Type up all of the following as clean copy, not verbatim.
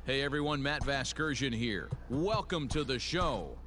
Hey everyone, Matt Vasgersian here. Welcome to the show.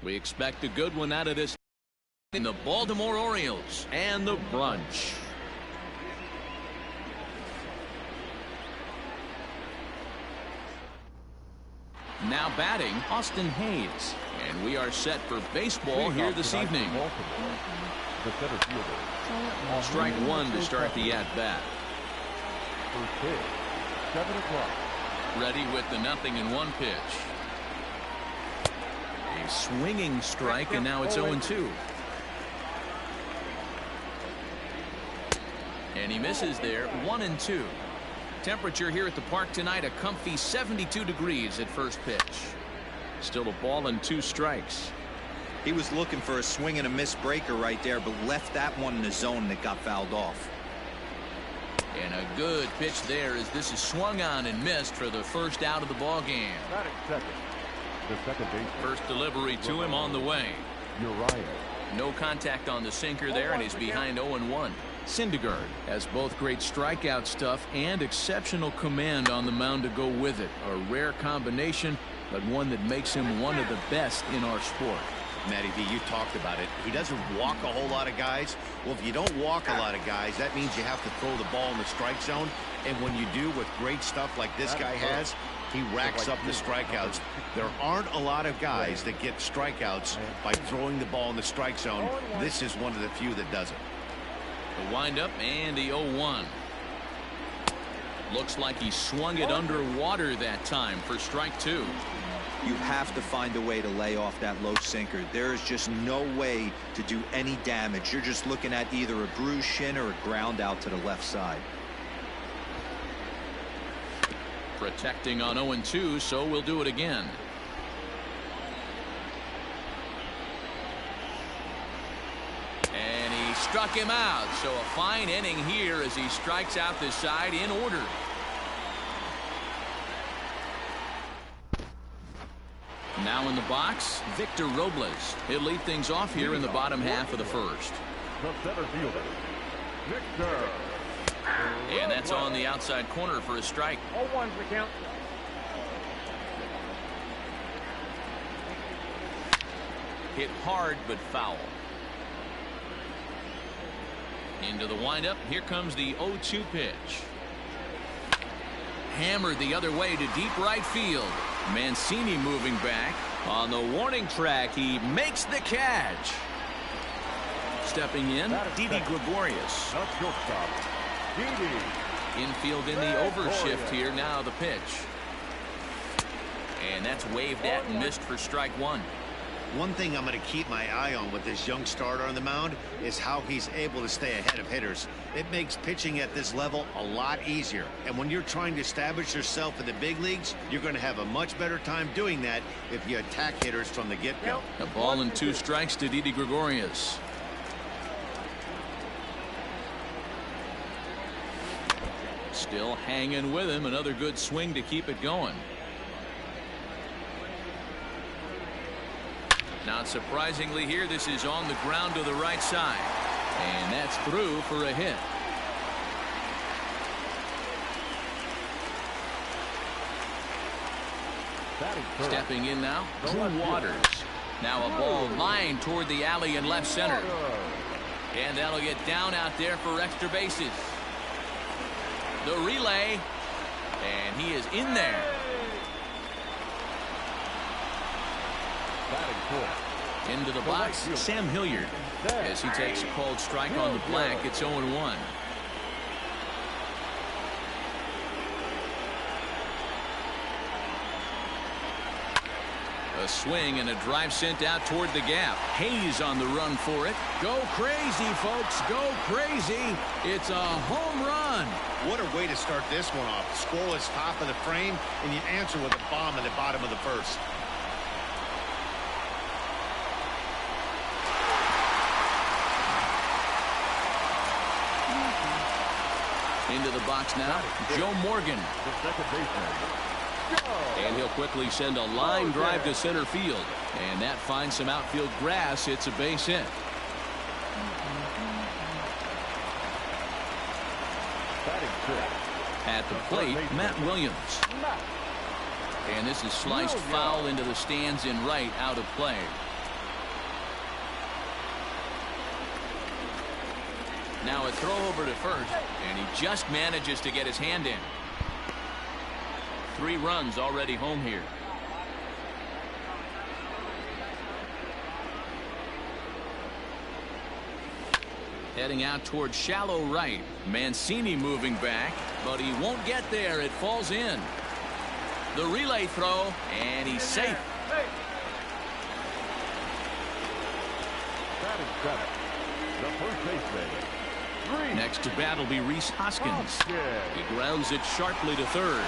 We expect a good one out of this in the Baltimore Orioles and the Brunch. Now batting, Austin Hayes. And we are set for baseball here this evening. Strike one to start the at-bat. Ready with the 0-1 pitch. A swinging strike, and now it's 0-2. And he misses there, 1-2. Temperature here at the park tonight, a comfy 72 degrees at first pitch. Still a ball and 2 strikes. He was looking for a swing and a miss breaker right there, but left that one in the zone and it got fouled off. And a good pitch there as this is swung on and missed for the first out of the ball game. The second baseman. First delivery to him on the way. Uriah. No contact on the sinker there, and he's behind 0-1. Syndergaard has both great strikeout stuff and exceptional command on the mound to go with it. A rare combination, but one that makes him one of the best in our sport. Matty V, you talked about it. He doesn't walk a whole lot of guys. Well, if you don't walk a lot of guys, that means you have to throw the ball in the strike zone. And when you do with great stuff like this guy has, he racks up the strikeouts. There aren't a lot of guys that get strikeouts by throwing the ball in the strike zone. This is one of the few that does it. The windup and the 0-1. Looks like he swung it underwater that time for strike two. You have to find a way to lay off that low sinker. There is just no way to do any damage. You're just looking at either a bruised shin or a ground out to the left side. Protecting on 0-2, so we'll do it again. And he struck him out. So a fine inning here as he strikes out the side in order. Now in the box, Victor Robles. He'll lead things off here in the bottom half of the first. The center fielder, Victor. And that's on the outside corner for a strike. 0-1's the count. Hit hard but foul. Into the windup. Here comes the 0-2 pitch. Hammered the other way to deep right field. Mancini moving back. On the warning track, he makes the catch. Stepping in, Didi Gregorius. Infield in the overshift here. Now the pitch. And that's waved at and missed for strike one. One thing I'm going to keep my eye on with this young starter on the mound is how he's able to stay ahead of hitters. It makes pitching at this level a lot easier. And when you're trying to establish yourself in the big leagues, you're going to have a much better time doing that if you attack hitters from the get-go. A ball and 2 strikes to Didi Gregorius. Still hanging with him. Another good swing to keep it going. Not surprisingly here, this is on the ground to the right side. And that's through for a hit. Stepping in now, Drew Waters. Now a ball lined toward the alley in left center. And that'll get down out there for extra bases. The relay. And he is in there. Into the box, Sam Hilliard. As he takes a called strike on the black, it's 0-1. A swing and a drive sent out toward the gap. Hayes on the run for it. Go crazy, folks. Go crazy. It's a home run. What a way to start this one off. Scoreless top of the frame, and you answer with a bomb in the bottom of the first. Into the box now, Joe Morgan. And he'll quickly send a line drive to center field. And that finds some outfield grass. It's a base hit. At the plate, Matt Williams. And this is sliced foul into the stands in right, out of play. Now a throw over to first, and he just manages to get his hand in. 3 runs already home here. Heading out towards shallow right. Mancini moving back, but he won't get there. It falls in. The relay throw, and he's safe. The first baseman, Next to bat will be Rhys Hoskins. He grounds it sharply to third.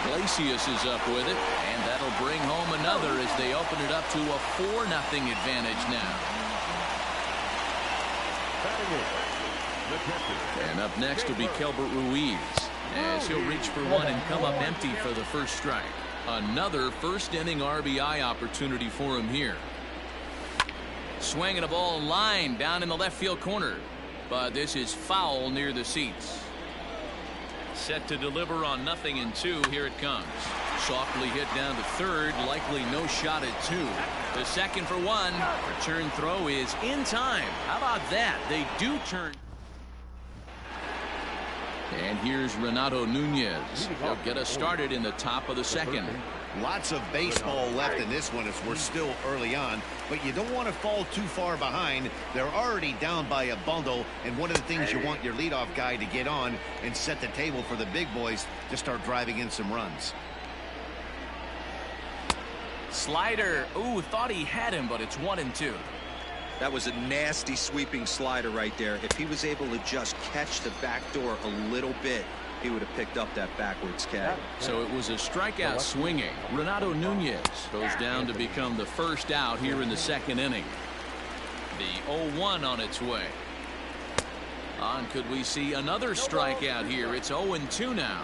Iglesias is up with it, and that'll bring home another as they open it up to a 4-0 advantage now. And up next will be Kelbert Ruiz, as he'll reach for one and come up empty for the first strike. Another first-inning RBI opportunity for him here. Swinging a ball line down in the left field corner, but this is foul near the seats. Set to deliver on 0-2. Here it comes. Softly hit down to third, likely no shot at 2. The second for 1. Return throw is in time. How about that? They do turn. And here's Renato Nunez. He'll get us started in the top of the second. Lots of baseball left in this one as we're still early on, but you don't want to fall too far behind. They're already down by a bundle, and one of the things you want your leadoff guy to get on and set the table for the big boys to start driving in some runs. Slider. Ooh, thought he had him, but it's 1-2. That was a nasty sweeping slider right there. If he was able to just catch the back door a little bit, he would have picked up that backwards catch. So it was a strikeout swinging. Renato Nunez goes down to become the first out here in the second inning. The 0-1 on its way. On, could we see another strikeout here? It's 0-2 now.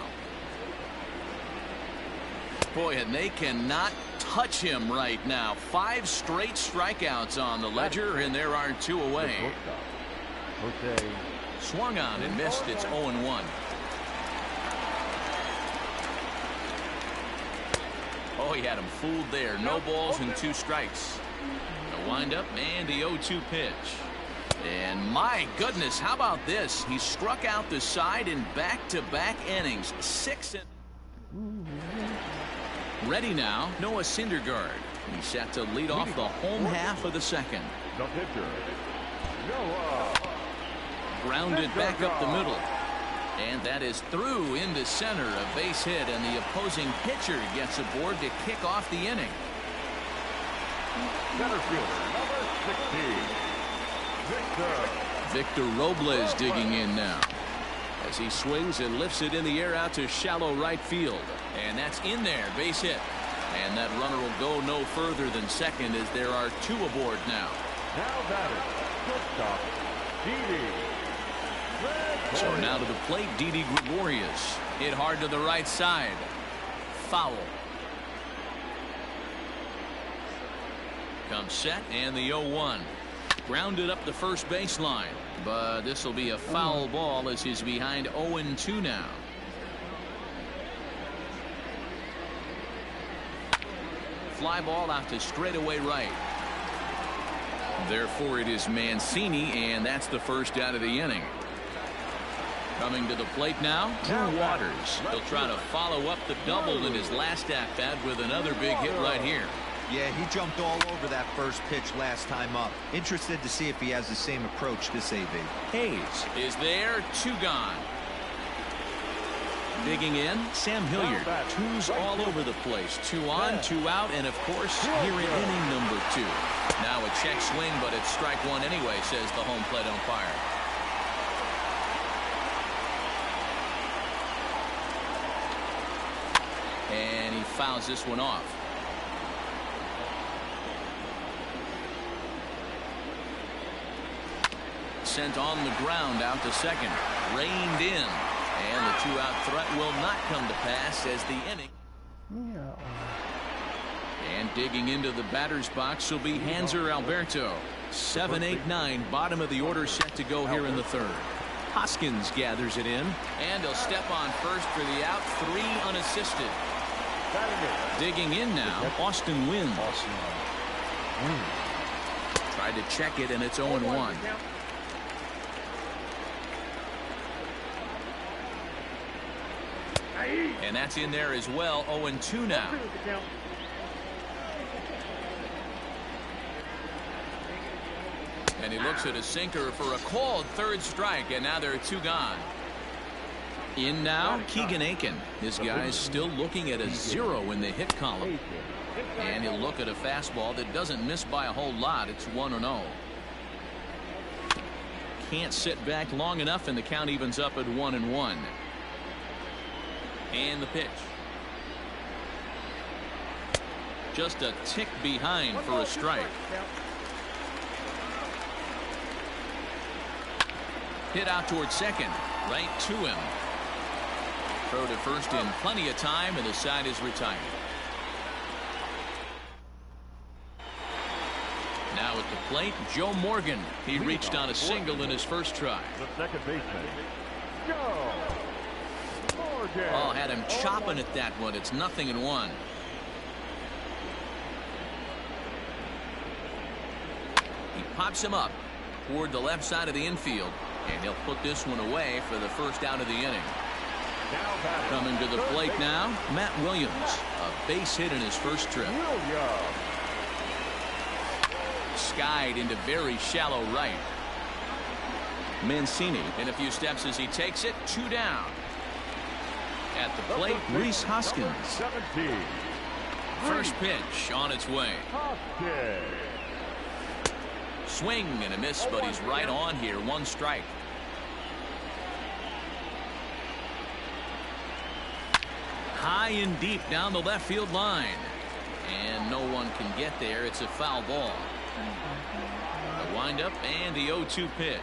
Boy, and they cannot touch him right now. 5 straight strikeouts on the ledger, and there are 2 away. Swung on and missed. It's 0-1. Oh, he had him fooled there. No balls and 2 strikes. The windup and the 0-2 pitch. And my goodness, how about this? He struck out the side in back-to-back innings. 6. Ready now, Noah Syndergaard. He's set to lead off the home half of the second. The pitcher, Noah. Grounded back up the middle. And that is through into center, a base hit, and the opposing pitcher gets aboard to kick off the inning. Center fielder, number 16, Victor Robles digging in now, as he swings and lifts it in the air out to shallow right field. And that's in there, base hit. And that runner will go no further than second as there are 2 aboard now. Now batting, shortstop, Didi. So now to the plate, Didi Gregorius. Hit hard to the right side. Foul. Comes set, and the 0-1. Grounded up the first baseline. But this will be a foul ball as he's behind 0-2 now. Fly ball out to straightaway right. Therefore it is Mancini, and that's the first out of the inning. Coming to the plate now, Drew Waters. He'll try to follow up the double in his last at-bat with another big hit right here. Yeah, he jumped all over that first pitch last time up. Interested to see if he has the same approach this AB. Hayes is there, 2 gone. Digging in, Sam Hilliard. 2's all over the place. 2 on, 2 out, and of course, here in inning number 2. Now a check swing, but it's strike 1 anyway, says the home plate umpire. And he fouls this one off. Sent on the ground out to second. Reined in. And the 2-out threat will not come to pass as the inning. And digging into the batter's box will be Hanser Alberto. 7, 8, 9, bottom of the order set to go here in the third. Hoskins gathers it in. And he'll step on first for the out. 3 unassisted. Digging in now, Austin Wynn. Tried to check it, and it's 0-1. And that's in there as well. 0-2 now. And he looks at a sinker for a called third strike, and now there are 2 gone. In now, Keegan Aiken. This guy's still looking at a 0 in the hit column. And he'll look at a fastball that doesn't miss by a whole lot. It's 1-0. can't sit back long enough, and the count evens up at 1-1. And the pitch. Just a tick behind for a strike. Hit out towards second. Right to him. Throw to first in plenty of time, and the side is retired. Now at the plate, Joe Morgan. He reached on a single in his first try. The second baseman, Joe Morgan. Oh, had him chopping at that one. It's 0-1. He pops him up toward the left side of the infield, and he'll put this one away for the first out of the inning. Coming to the plate now, Matt Williams. A base hit in his first trip. Skied into very shallow right. Mancini in a few steps as he takes it. 2 down. At the plate, Rhys Hoskins. 17. First pitch on its way. Swing and a miss, but he's right on here. 1 strike. High and deep down the left field line. And no one can get there. It's a foul ball. The windup and the 0-2 pitch.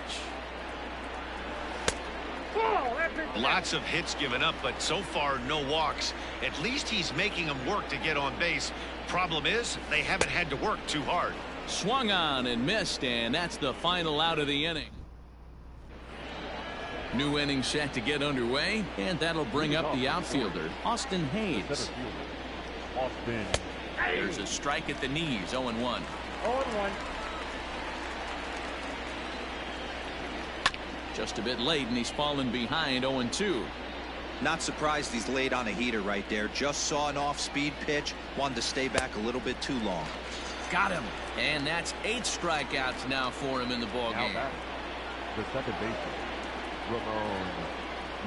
Lots of hits given up, but so far no walks. At least he's making them work to get on base. Problem is, they haven't had to work too hard. Swung on and missed, and that's the final out of the inning. New inning set to get underway, and that'll bring up the outfielder, Austin Hayes. Austin. There's a strike at the knees. 0-1. 0-1. Just a bit late, and he's fallen behind. 0-2. Not surprised he's laid on a heater right there. Just saw an off-speed pitch. Wanted to stay back a little bit too long. Got him. And that's 8 strikeouts now for him in the ball game. The second baseman, Ramon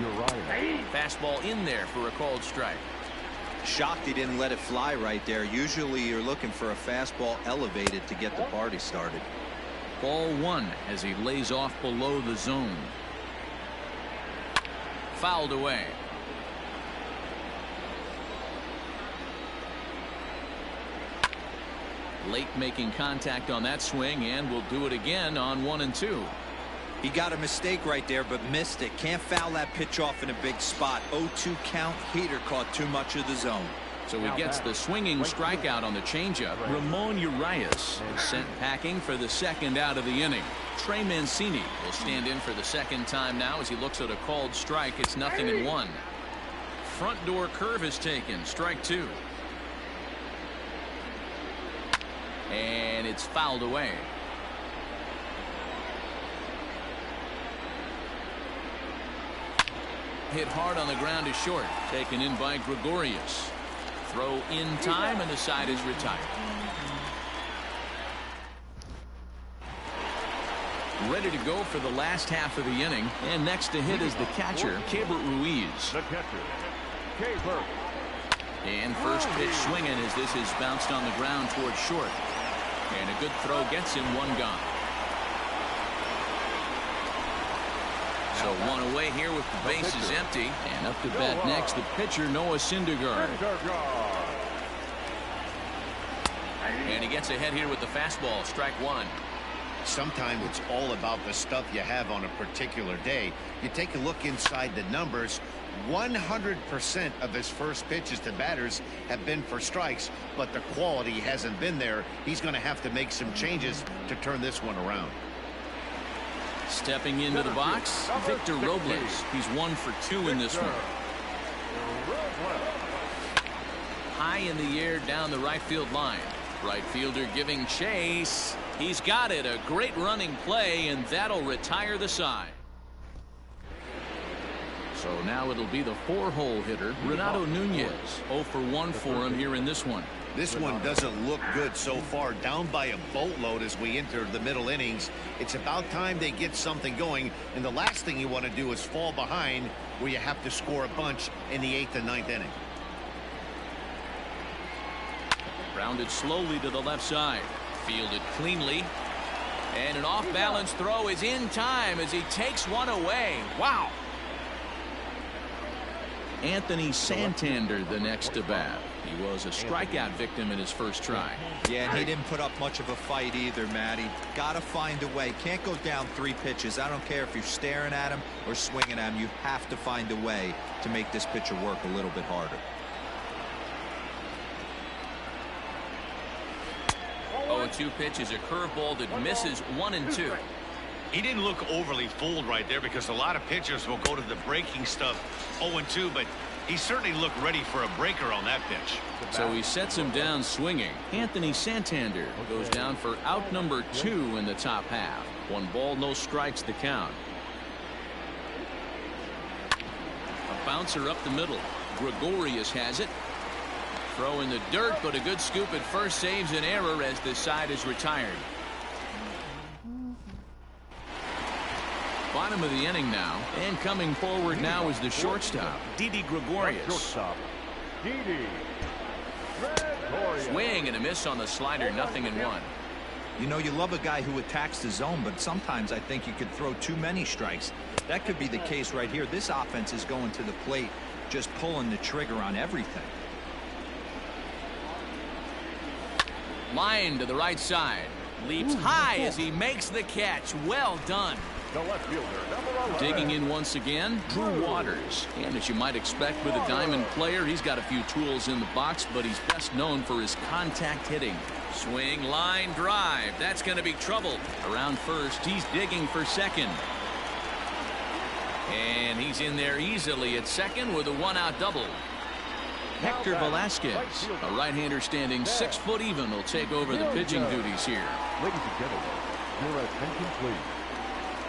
Uriah. Fastball in there for a called strike. Shocked he didn't let it fly right there. Usually you're looking for a fastball elevated to get the party started. Ball 1 as he lays off below the zone. Fouled away. Late making contact on that swing, and will do it again on 1-2. He got a mistake right there, but missed it. Can't foul that pitch off in a big spot. 0-2 count. Heater caught too much of the zone. So he gets the swinging strikeout on the changeup. Ramon Urias is sent packing for the second out of the inning. Trey Mancini will stand in for the second time now as he looks at a called strike. It's 0-1. Front door curve is taken. Strike 2. And it's fouled away. Hit hard on the ground is short. Taken in by Gregorius. Throw in time, and the side is retired. Ready to go for the last half of the inning. And next to hit is the catcher, Keibert Ruiz. The catcher, Keibert. And first pitch swinging as this is bounced on the ground towards short. And a good throw gets him 1 gone. So 1 away here with the bases empty. And up to bat next, the pitcher, Noah Syndergaard. And he gets ahead here with the fastball. Strike 1. Sometimes it's all about the stuff you have on a particular day. You take a look inside the numbers. 100% of his first pitches to batters have been for strikes, but the quality hasn't been there. He's going to have to make some changes to turn this one around. Stepping into the box, Victor Robles. He's 1 for 2 in this one. High in the air down the right field line. Right fielder giving chase. He's got it. A great running play, and that'll retire the side. So now it'll be the 4-hole hitter, Renato Nunez. 0 for 1 for him here in this one. This one doesn't look good so far. Down by a boatload as we enter the middle innings. It's about time they get something going, and the last thing you want to do is fall behind where you have to score a bunch in the 8th and 9th inning. Rounded slowly to the left side. Fielded cleanly. And an off-balance throw is in time as he takes one away. Wow. Anthony Santander the next to bat. He was a strikeout victim in his first try. Yeah, and he didn't put up much of a fight either, Matty. Got to find a way. Can't go down 3 pitches. I don't care if you're staring at him or swinging at him. You have to find a way to make this pitcher work a little bit harder. 0-2 pitch is a curveball that misses 1 and 2. He didn't look overly fooled right there because a lot of pitchers will go to the breaking stuff 0-2, but he certainly looked ready for a breaker on that pitch. So he sets him down swinging. Anthony Santander goes down for out number 2 in the top half. 1 ball, no strikes the count. A bouncer up the middle. Gregorius has it. Throw in the dirt, but a good scoop at first saves an error as this side is retired. Bottom of the inning now, and coming forward now is the shortstop, Didi Gregorius. Swing and a miss on the slider, 0-1. You know, you love a guy who attacks the zone, but sometimes I think you could throw too many strikes. That could be the case right here. This offense is going to the plate, just pulling the trigger on everything. Line to the right side. Leaps high as he makes the catch. Well done. The left fielder, number 11. Digging in once again, Drew Waters. And as you might expect with a diamond player, he's got a few tools in the box, but he's best known for his contact hitting. Swing, line, drive. That's going to be trouble. Around first, he's digging for second. And he's in there easily at second with a 1-out double. Hector Velasquez, a right-hander standing 6 foot even, will take over the pitching duties here. Ladies and gentlemen, your attention please.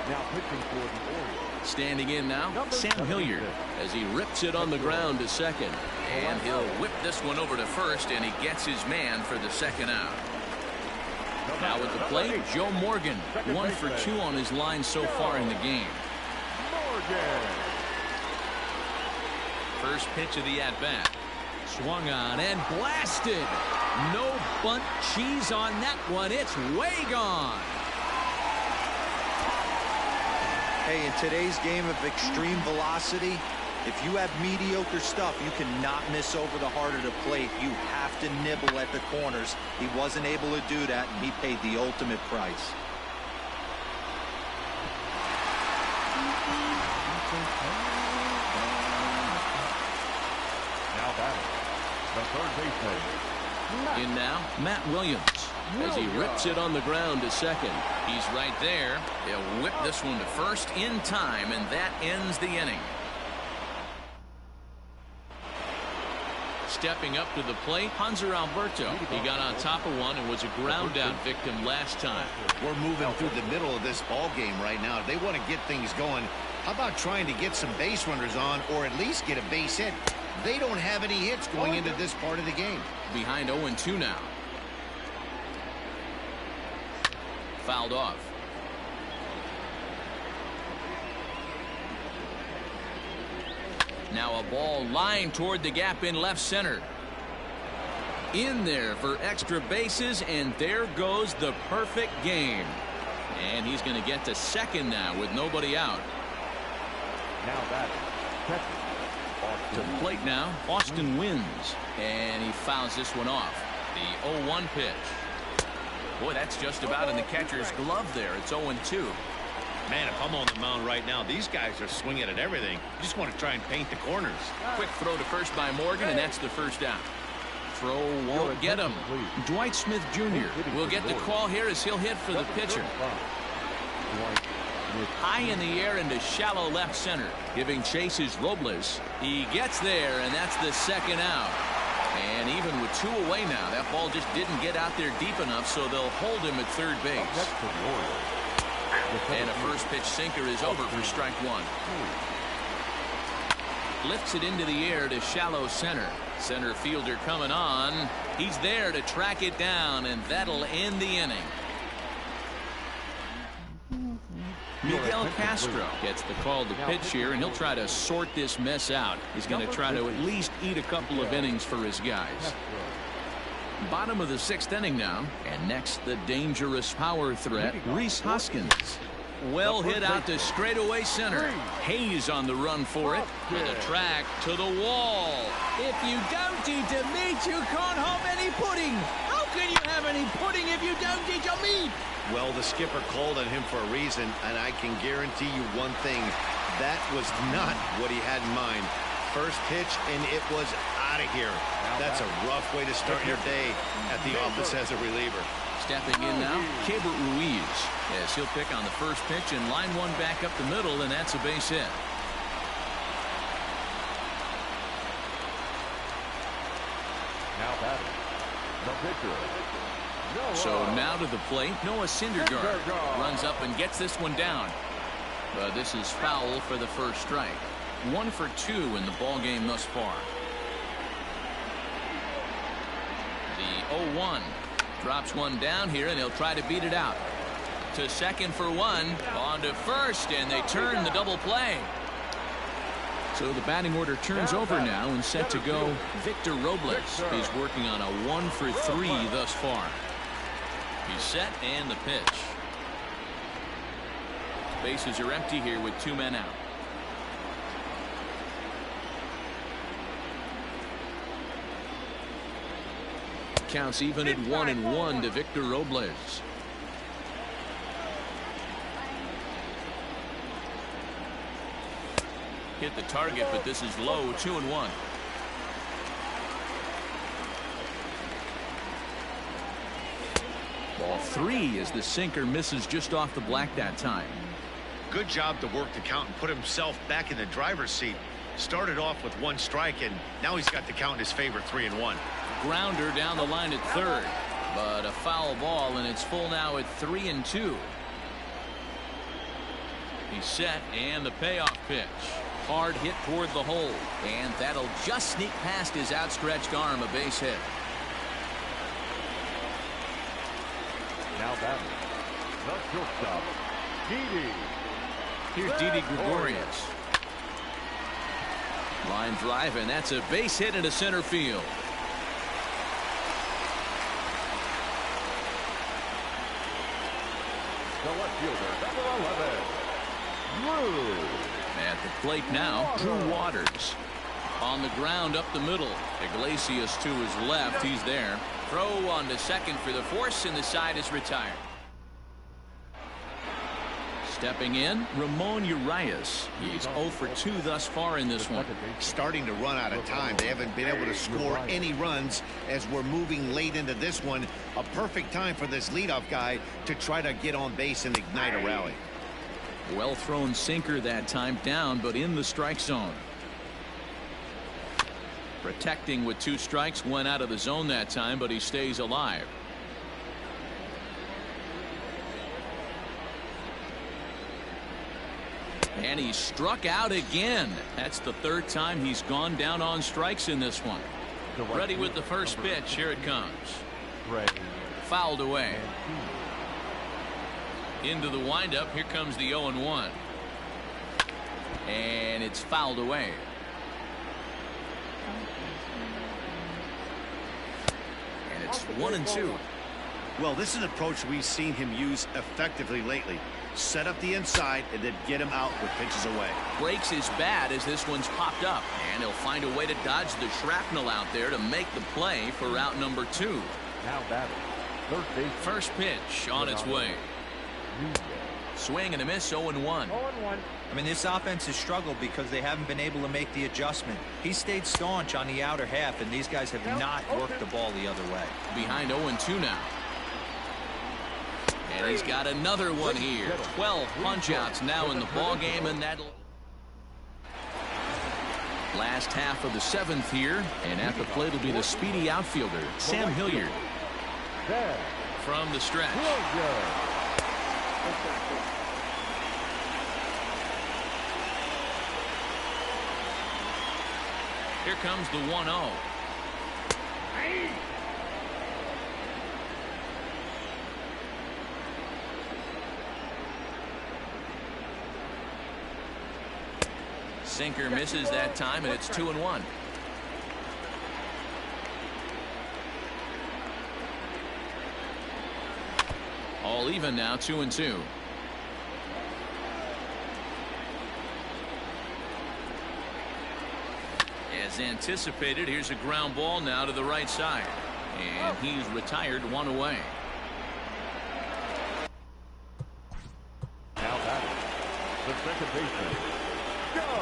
Now pitching for the Orioles. Standing in now, Sam Hilliard, as he rips it on the ground to second. And he'll whip this one over to first, and he gets his man for the 2nd out. Now at the plate, Joe Morgan, 1 for 2 on his line so far in the game. First pitch of the at-bat. Swung on and blasted. No bunt cheese on that one. It's way gone. Hey, in today's game of extreme velocity, if you have mediocre stuff, you cannot miss over the heart of the plate. You have to nibble at the corners. He wasn't able to do that, and he paid the ultimate price. Now batting, the third baseman. In now, Matt Williams, as he rips it on the ground to second. He's right there. He'll whip this one to first in time, and that ends the inning. Stepping up to the plate, Hanser Alberto. He got on top of one and was a ground out victim last time. We're moving through the middle of this ball game right now. If they want to get things going, how about trying to get some base runners on, or at least get a base hit? They don't have any hits going into this part of the game. Behind 0-2 now. Fouled off. Now a ball lined toward the gap in left center. In there for extra bases, and there goes the perfect game. And he's going to get to second now with nobody out. Now batting, catcher. To the plate now, Austin wins, and he fouls this one off. The 0-1 pitch. Boy, that's just about in the catcher's glove there. It's 0-2. Man, if I'm on the mound right now, these guys are swinging at everything. You just want to try and paint the corners. Quick throw to first by Morgan, and that's the first out. Throw won't get him. Dwight Smith Jr. will get the call here as he'll hit for the pitcher. High in the air into shallow left center. Giving chase is Robles. He gets there, and that's the second out. And even with 2 away now, that ball just didn't get out there deep enough, so they'll hold him at third base. And a first pitch sinker is over for strike 1. Lifts it into the air to shallow center. Center fielder coming on. He's there to track it down, and that'll end the inning. Miguel Castro gets the call to pitch here, and he'll try to sort this mess out. He's going to try to at least eat a couple of innings for his guys. Bottom of the 6th inning now. And next, the dangerous power threat, Rhys Hoskins. Well hit out to straightaway center. Hayes on the run for it. And a track to the wall. If you don't eat the meat, you can't have any pudding. How can you have any pudding if you don't eat your meat? Well, the skipper called on him for a reason, and I can guarantee you one thing. That was not what he had in mind. First pitch, and it was out of here. That's a rough way to start your day at the office as a reliever. Stepping in now, Keibert Ruiz. As he'll pick on the first pitch and line one back up the middle, and that's a base hit. Now batting, the pitcher. So now to the plate, Noah Syndergaard runs up and gets this one down. But this is foul for the first strike. 1 for 2 in the ball game thus far. The 0-1 drops one down here, and he'll try to beat it out. To second for 1, on to first, and they turn the double play. So the batting order turns over now and set to go Victor Robles. He's working on a 1 for 3 thus far. He's set and the pitch. Bases are empty here with 2 men out. Counts even at 1-1 to Victor Robles. Hit the target, but this is low. 2-1. Ball 3 as the sinker misses just off the black that time. Good job to work the count and put himself back in the driver's seat. Started off with 1 strike, and now he's got the count in his favor, 3-1. Grounder down the line at third, but a foul ball, and it's full now at 3-2. He's set, and the payoff pitch. Hard hit toward the hole, and that'll just sneak past his outstretched arm, a base hit. Now batting, the shortstop, Didi. Here's Didi Gregorius. Line drive, and that's a base hit into center field. The left fielder, number 11, Drew. At the plate now, Drew Waters. On the ground up the middle. Iglesias to his left. He's there. Throw on to second for the force, and the side is retired. Stepping in, Ramon Urias. He's 0 for 2 thus far in this one. Starting to run out of time. They haven't been able to score any runs as we're moving late into this one. A perfect time for this leadoff guy to try to get on base and ignite a rally. Well thrown sinker that time, down but in the strike zone. Protecting with 2 strikes, went out of the zone that time, but he stays alive. And he struck out again. That's the 3rd time he's gone down on strikes in this one. Ready with the first pitch. Here it comes. Fouled away. Into the windup. Here comes the 0-1. And it's fouled away. And it's 1-2. Well, this is an approach we've seen him use effectively lately. Set up the inside and then get him out with pitches away. Breaks his bat as this one's popped up, and he'll find a way to dodge the shrapnel out there to make the play for route number 2. Now batting, third base. First pitch on its way. Swing and a miss. 0-1. 0-1. I mean, this offense has struggled because they haven't been able to make the adjustment. He stayed staunch on the outer half, and these guys have not worked the ball the other way. Behind 0-2 now. And he's got another one here. 12 punch-outs now in the ball game, and that'll last half of the 7th here, and at the plate will be the speedy outfielder Sam Hilliard from the stretch. Here comes the 1-0. Sinker misses that time, and it's 2-1. All even now, 2-2. As anticipated, here's a ground ball now to the right side. And he's retired, 1 away. Now batting, the second baseman.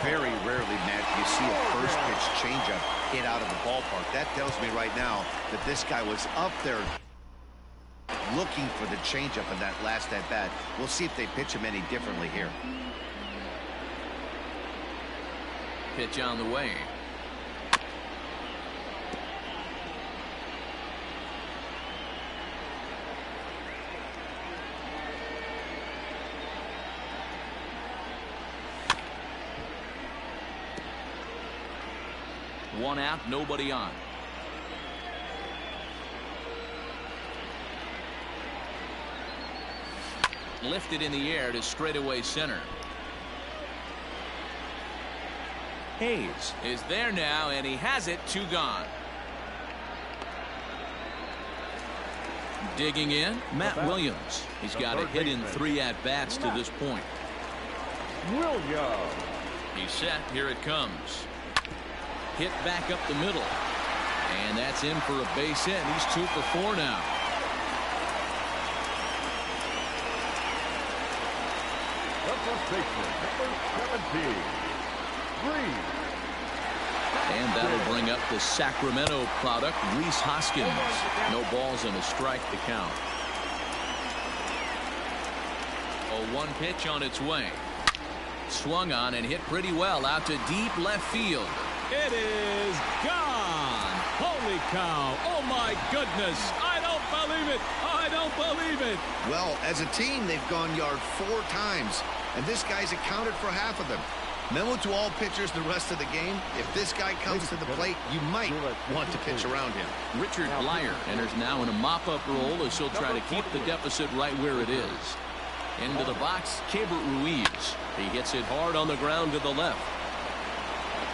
Very rarely, Matt, you see a first pitch changeup hit out of the ballpark. That tells me right now that this guy was up there looking for the changeup in that last at bat. We'll see if they pitch him any differently here. Pitch on the way. One out, nobody on. Lifted in the air to straightaway center. Hayes is there now, and he has it. 2 gone. Digging in, Matt Williams. He's got a hit in 3 at-bats to this point. Williams. He's set. Here it comes. Hit back up the middle. And that's in for a base hit. He's 2 for 4 now. The first baseman, number 17, Reese. And that'll bring up the Sacramento product, Rhys Hoskins. No balls and a strike to count. A 1 pitch on its way. Swung on and hit pretty well out to deep left field. It is gone. Holy cow. Oh, my goodness. I don't believe it. I don't believe it. Well, as a team, they've gone yard 4 times, and this guy's accounted for half of them. Memo to all pitchers the rest of the game. If this guy comes to the plate, you might want to pitch around him. Richard Blyer enters now in a mop-up role as he'll try to keep the deficit right where it is. Into the box, Keibert Ruiz. He hits it hard on the ground to the left.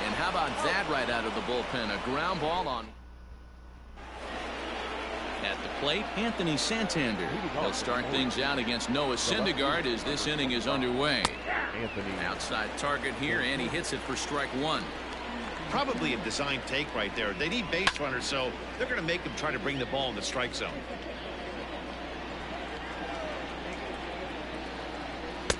And how about that right out of the bullpen? A ground ball on. At the plate, Anthony Santander. He'll start things out against Noah Syndergaard as this inning is underway. Outside target here, and he hits it for strike 1. Probably a design take right there. They need base runners, so they're going to make him try to bring the ball in the strike zone.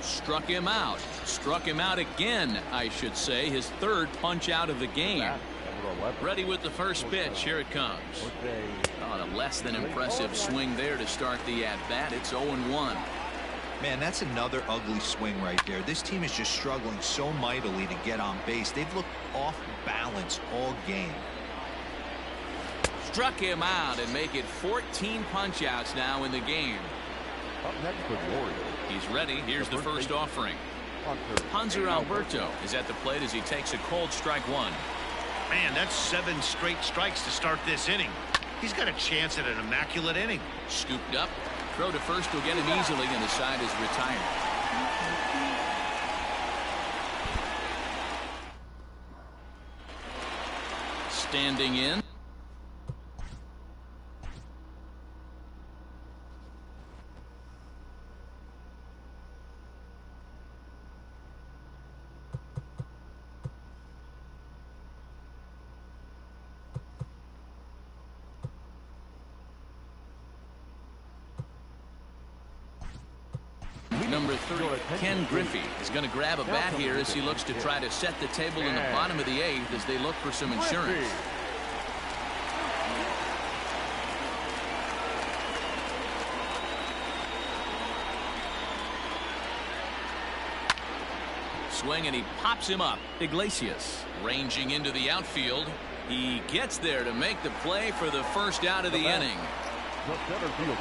Struck him out. Struck him out again, I should say. His 3rd punch out of the game. Ready with the first pitch. Here it comes. On a less than impressive swing there to start the at-bat. It's 0-1. Man, that's another ugly swing right there. This team is just struggling so mightily to get on base. They've looked off balance all game. Struck him out and make it 14 punch-outs now in the game. Up next for the Orioles. He's ready. Here's the first offering. Hanser Alberto is at the plate as he takes a cold strike 1. Man, that's 7 straight strikes to start this inning. He's got a chance at an immaculate inning. Scooped up. Throw to first will get him easily, and the side is retired. Standing in. Number 3, Ken Griffey is going to grab a bat here as he looks to try to set the table in the bottom of the 8th as they look for some insurance. Swing, and he pops him up. Iglesias ranging into the outfield. He gets there to make the play for the first out of the inning.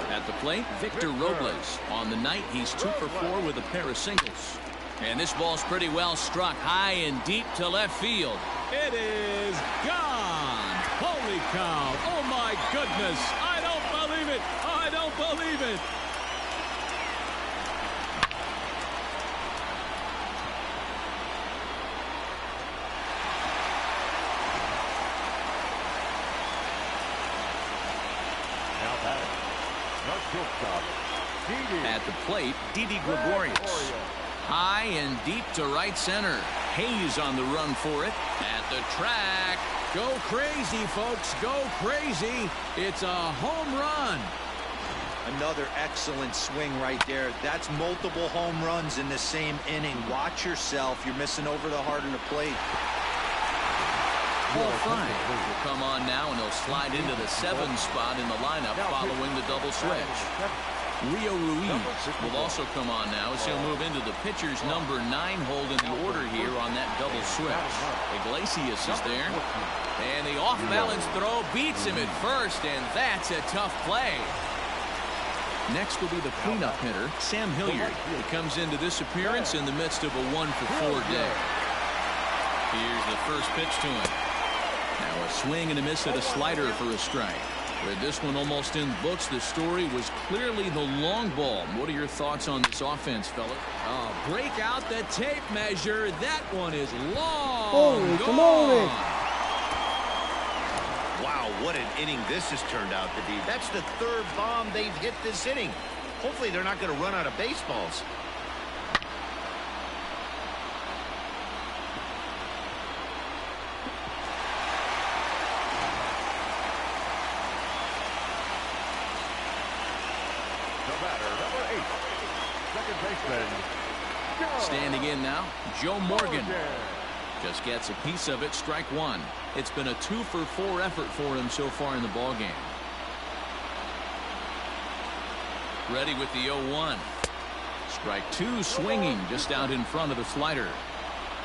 At the plate, Victor Robles. On the night, he's 2 for 4 with a pair of singles. And this ball's pretty well struck high and deep to left field. It is gone. Holy cow. Oh, my goodness. I don't believe it. I don't believe it. Now batting, the shortstop, At the plate, Didi Gregorius. High and deep to right center. Hayes on the run for it. At the track. Go crazy, folks. Go crazy. It's a home run. Another excellent swing right there. That's multiple home runs in the same inning. Watch yourself. You're missing over the heart of the plate. Ball 5 will come on now, and he'll slide into the 7 spot in the lineup following the double switch. Rio Ruiz will also come on now as he'll move into the pitcher's number 9 hold in the order here on that double switch. Iglesias is there. And the off-balance throw beats him at first, and that's a tough play. Next will be the cleanup hitter, Sam Hilliard. He comes into this appearance in the midst of a 1-for-4 day. Here's the first pitch to him. Now a swing and a miss at a slider for a strike. With this one almost in the books, the story was clearly the long ball. What are your thoughts on this offense, fellas? Break out the tape measure. That one is long. Holy camole. Wow, what an inning this has turned out to be. That's the 3rd bomb they've hit this inning. Hopefully they're not going to run out of baseballs. Standing in now, Joe Morgan. Just gets a piece of it, strike 1. It's been a 2-for-4 effort for him so far in the ballgame. Ready with the 0-1. Strike 2 swinging just out in front of the slider.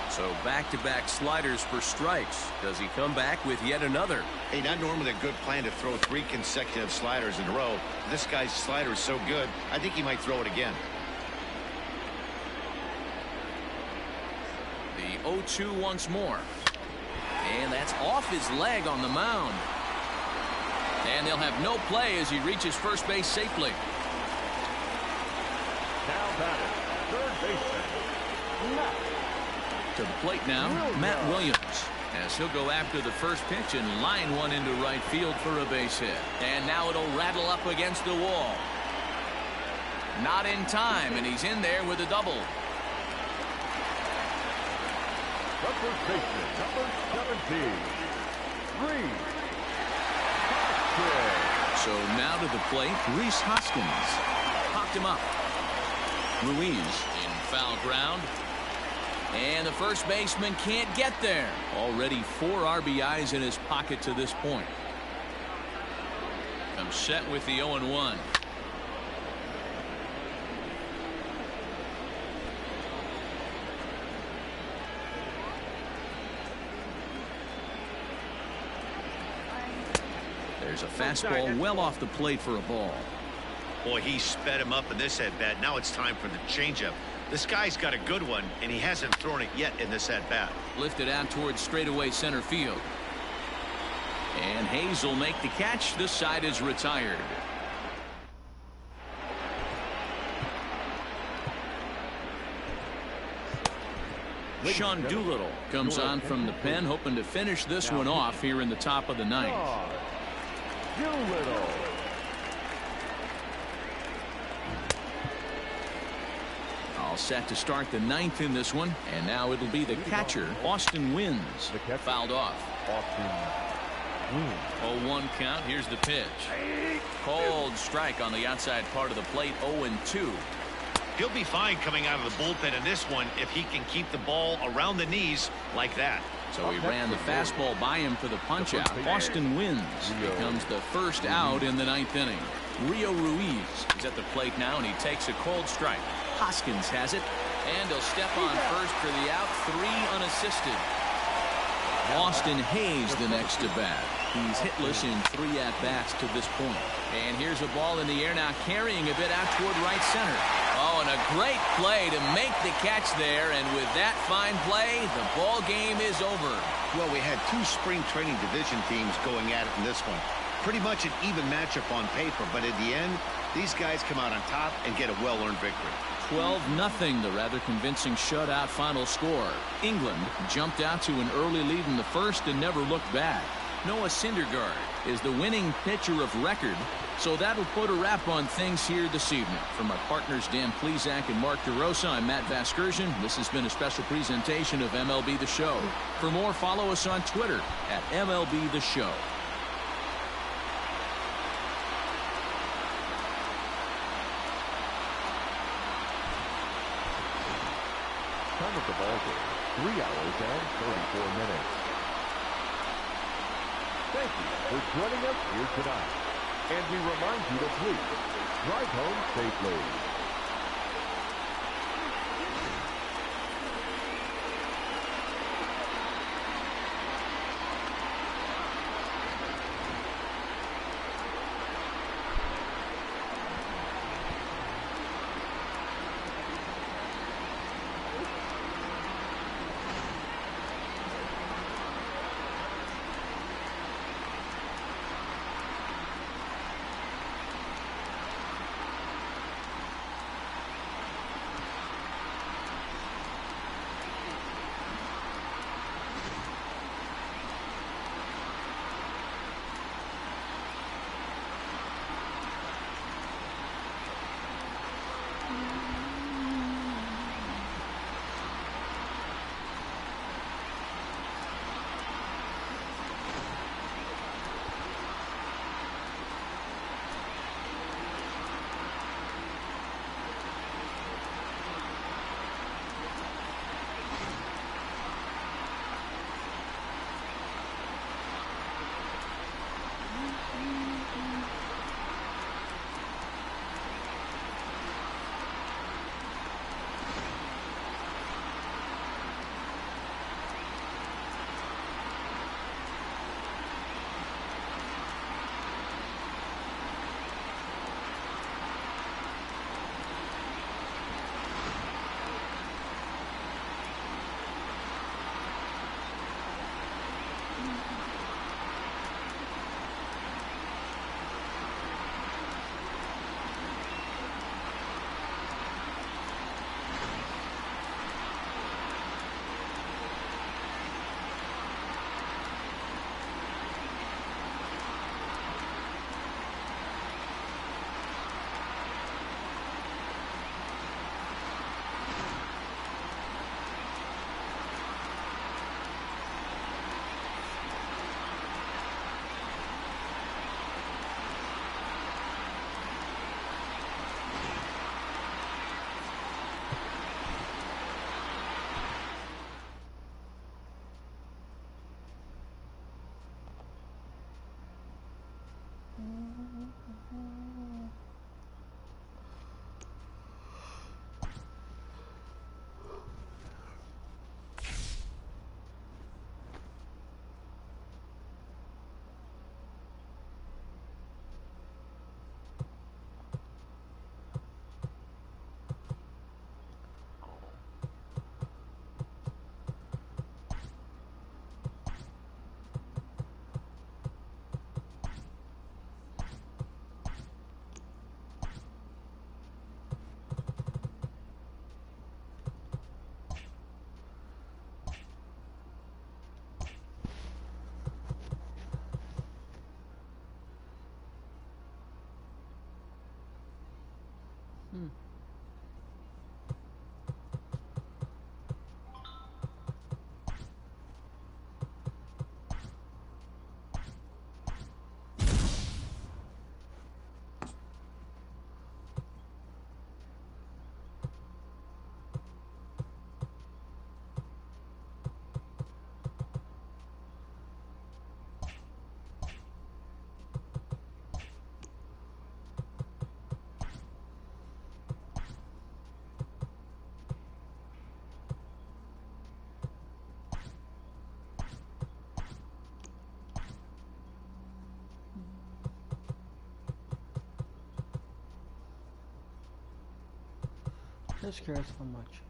So back-to-back sliders for strikes. Does he come back with yet another? Hey, not normally a good plan to throw 3 consecutive sliders in a row. This guy's slider is so good, I think he might throw it again. The 0-2 once more. And that's off his leg on the mound. And they'll have no play as he reaches first base safely. Now batting, third baseman, Matt. To the plate now, Matt Williams. As he'll go after the first pitch and line one into right field for a base hit. And now it'll rattle up against the wall. Not in time, and he's in there with a double. The first baseman, number 17, Reese Hoskins. So now to the plate, Reese Hoskins. Popped him up. Ruiz in foul ground. And the first baseman can't get there. Already 4 RBIs in his pocket to this point. I'm set with the 0-1. There's a fastball well off the plate for a ball. Boy, he sped him up in this at-bat. Now it's time for the changeup. This guy's got a good one, and he hasn't thrown it yet in this at-bat. Lifted out towards straightaway center field. And Hayes will make the catch. This side is retired. Sean Doolittle comes on from the pen, hoping to finish this one off here in the top of the 9th. Doolittle. All set to start the 9th in this one, and now it'll be the catcher, Austin Wins. Fouled off. Austin Wins. 0-1 count. Here's the pitch. Cold strike on the outside part of the plate. 0-2. He'll be fine coming out of the bullpen in this one if he can keep the ball around the knees like that. So he ran the fastball by him for the punch out. Austin Wins becomes the first out in the 9th inning. Rio Ruiz is at the plate now, and he takes a cold strike. Hoskins has it, and he'll step on first for the out. 3 unassisted. Austin Hayes the next to bat. He's hitless in 3 at-bats to this point. And here's a ball in the air now, carrying a bit out toward right center. Oh, and a great play to make the catch there, and with that fine play, the ball game is over. Well, we had 2 spring training division teams going at it in this one. Pretty much an even matchup on paper, but at the end, these guys come out on top and get a well-earned victory. 12-0, the rather convincing shutout final score. England jumped out to an early lead in the first and never looked back. Noah Syndergaard is the winning pitcher of record So that'll put a wrap on things here this evening. For my partners Dan Plesac and Mark DeRosa, I'm Matt Vasgersian. This has been a special presentation of MLB The Show. For more, follow us on Twitter at MLB The Show. Time of the ball game, 3 hours and 34 minutes. Thank you for joining us here tonight. And we remind you to please drive home safely. Just curious how much.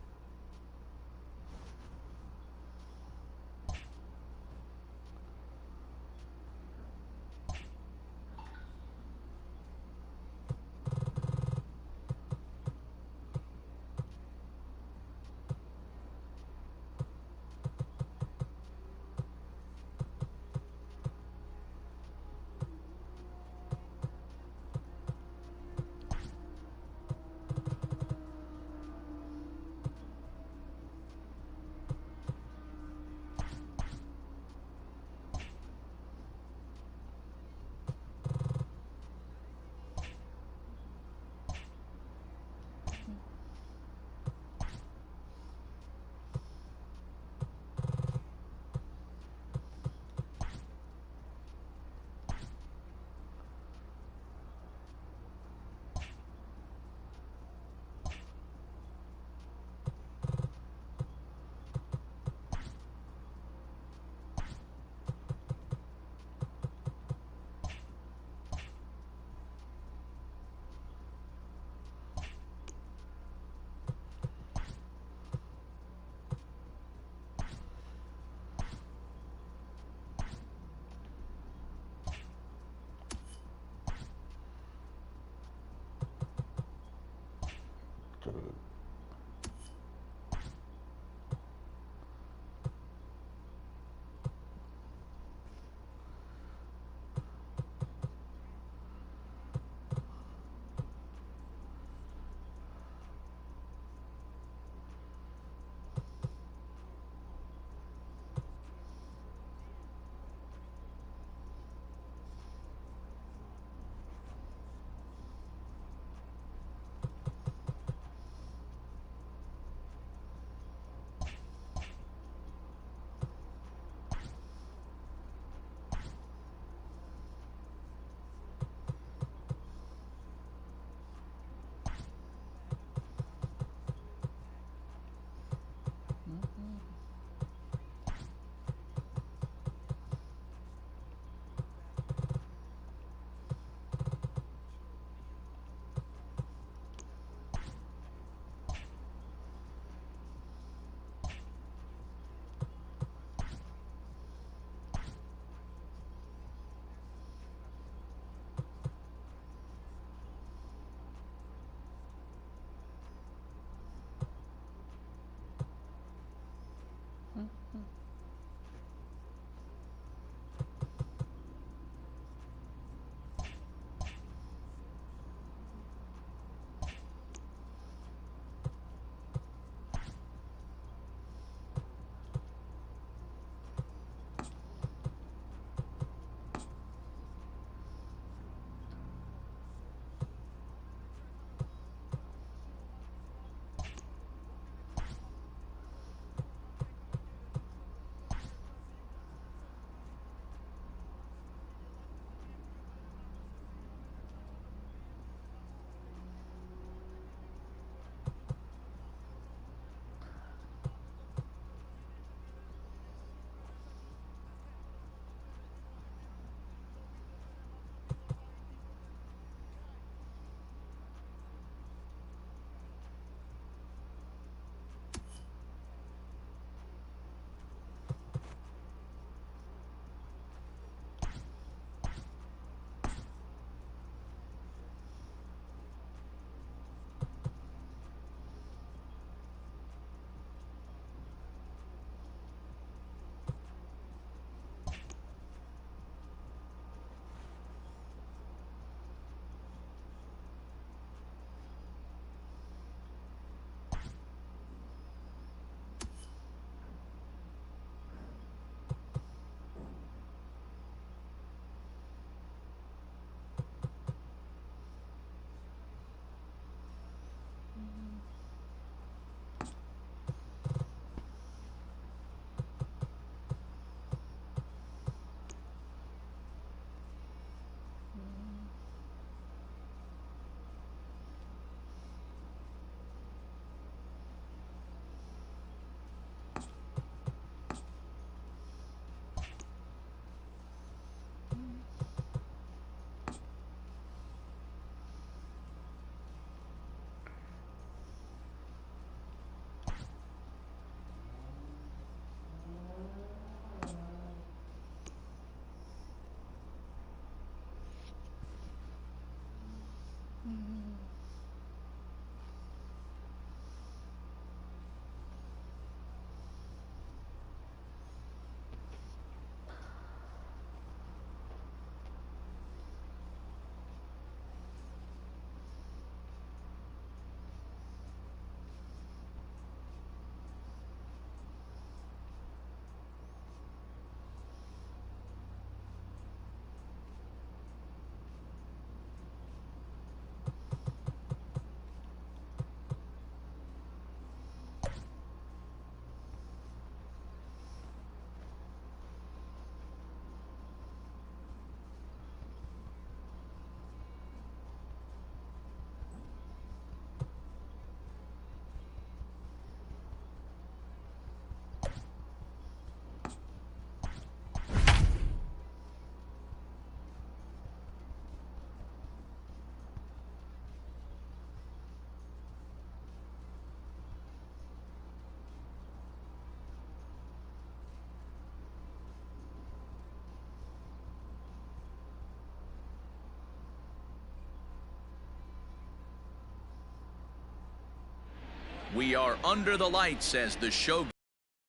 We are under the lights as the show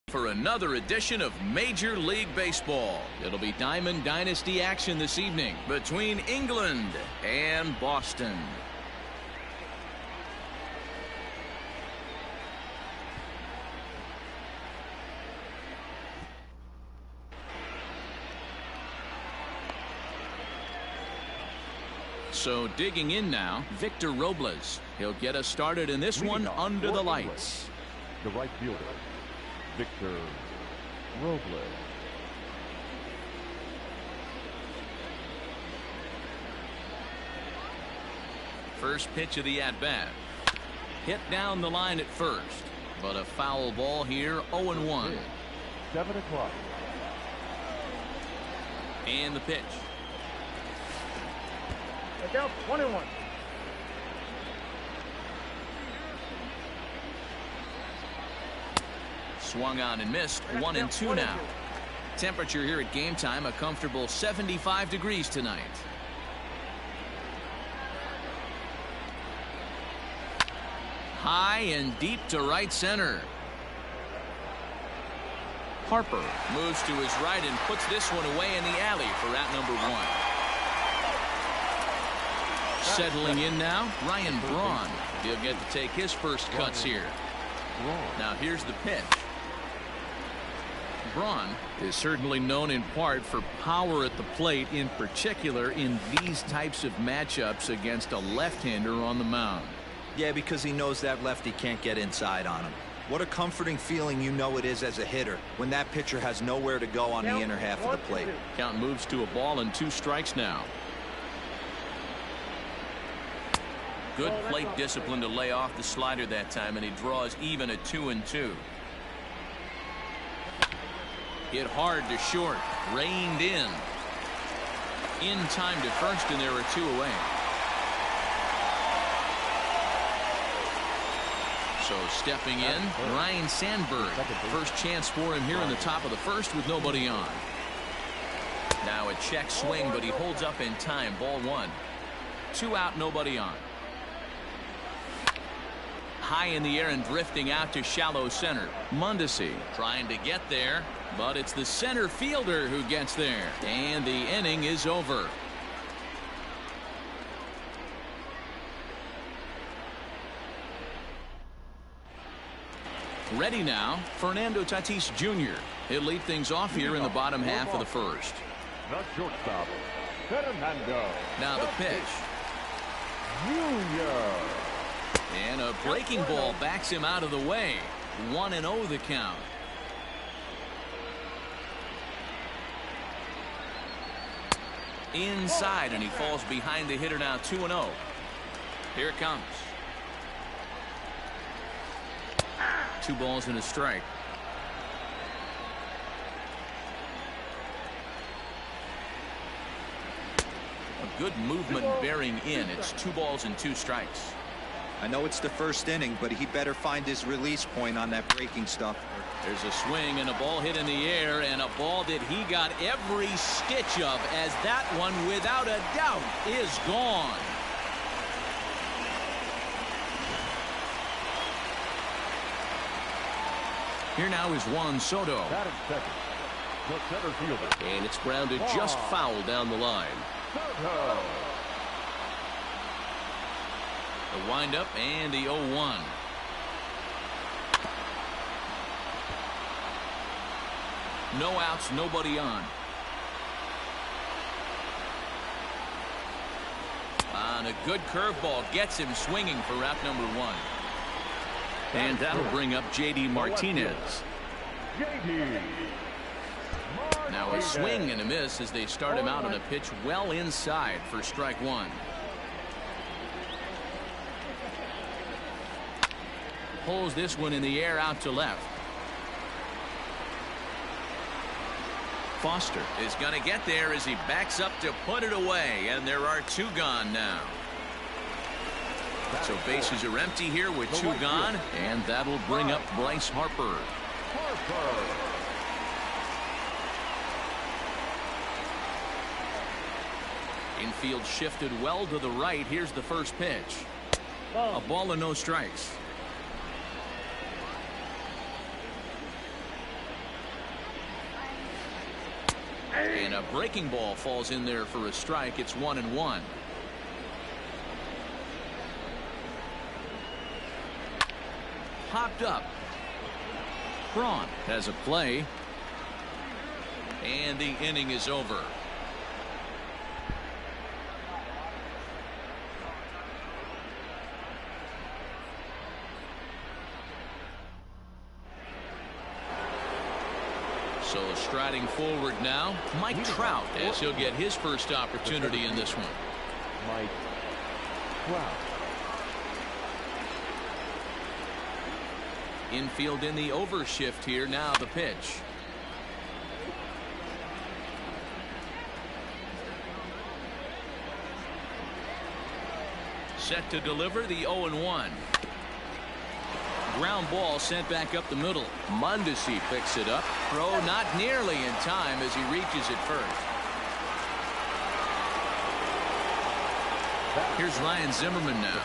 for another edition of Major League Baseball. It'll be Diamond Dynasty action this evening between England and Boston. So digging in now, Victor Robles. He'll get us started in this one under the lights. The right fielder, Victor Robles. First pitch of the at-bat. Hit down the line at first, but a foul ball here, 0-1. 7 o'clock. And the pitch. Look out, 1-1. Swung on and missed. 1-2 now. Temperature here at game time, a comfortable 75 degrees tonight. High and deep to right center. Harper moves to his right and puts this one away in the alley for out number 1. Settling in now, Ryan Braun. He'll get to take his first cuts here. Now here's the pitch. Braun is certainly known in part for power at the plate, in particular in these types of matchups against a left-hander on the mound. Yeah, because he knows that lefty can't get inside on him. What a comforting feeling you know it is as a hitter when that pitcher has nowhere to go on the inner half of the plate. Count moves to a ball and 2 strikes now. Good plate discipline to lay off the slider that time, and he draws even a 2-2. Hit hard to short, reined in time to first, and there are 2 away. So stepping in, Ryan Sandberg. First chance for him here in the top of the first with nobody on. Now a check swing, but he holds up in time. Ball 1. 2 out, nobody on. High in the air and drifting out to shallow center. Mondesi trying to get there, but it's the center fielder who gets there, and the inning is over. Ready now, Fernando Tatis Jr. He'll lead things off here in the bottom half of the first. The shortstop, Fernando. Now the pitch. Junior. And a breaking ball backs him out of the way. 1-0 the count. Inside, and he falls behind the hitter now. 2-0. Here it comes. 2 balls and a strike. A good movement bearing in. It's 2 balls and 2 strikes. I know it's the first inning, but he better find his release point on that breaking stuff. There's a swing and a ball hit in the air, and a ball that he got every stitch of, as that one without a doubt is gone. Here now is Juan Soto. Batting second, the center fielder. And it's grounded just foul down the line. Soto. The windup and the 0-1. No outs, nobody on. On a good curveball gets him swinging for out number 1. And that'll bring up J.D. Martinez. J.D. Now a swing and a miss as they start him out on a pitch well inside for strike 1. Pulls this one in the air out to left. Foster is going to get there as he backs up to put it away, and there are 2 gone now. So bases are empty here with 2 gone, and that'll bring up Bryce Harper. Infield shifted well to the right. Here's the first pitch. A ball and no strikes. And a breaking ball falls in there for a strike. It's 1-1. Popped up. Braun has a play. And the inning is over. So striding forward now, Mike Trout, as he'll get his first opportunity in this one. Mike Trout. Infield in the overshift here. Now the pitch. Set to deliver the 0-1. Ground ball sent back up the middle. Mondesi picks it up. Throw not nearly in time as he reaches it first. Here's Ryan Zimmerman now.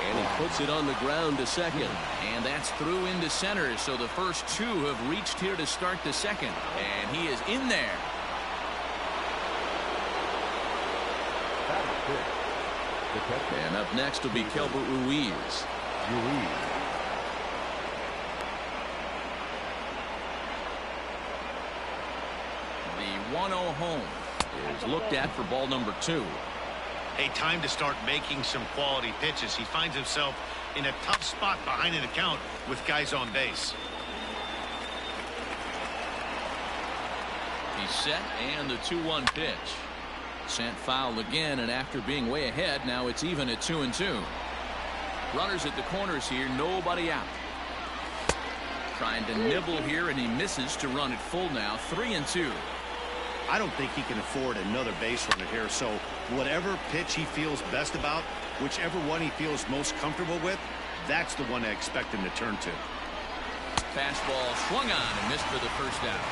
And he puts it on the ground to second. And that's through into center. So the first two have reached here to start the second. And he is in there. And up next will be Kelbert Ruiz. The 1-0 home is looked at for ball number 2. Hey, time to start making some quality pitches. He finds himself in a tough spot behind an account with guys on base. He's set, and the 2-1 pitch. Sent foul again, and after being way ahead, now it's even at 2-2. Runners at the corners here, nobody out. Trying to nibble here, and he misses to run it full now. 3-2. I don't think he can afford another base runner here, so whatever pitch he feels best about, whichever one he feels most comfortable with, that's the one I expect him to turn to. Fastball swung on and missed for the first out.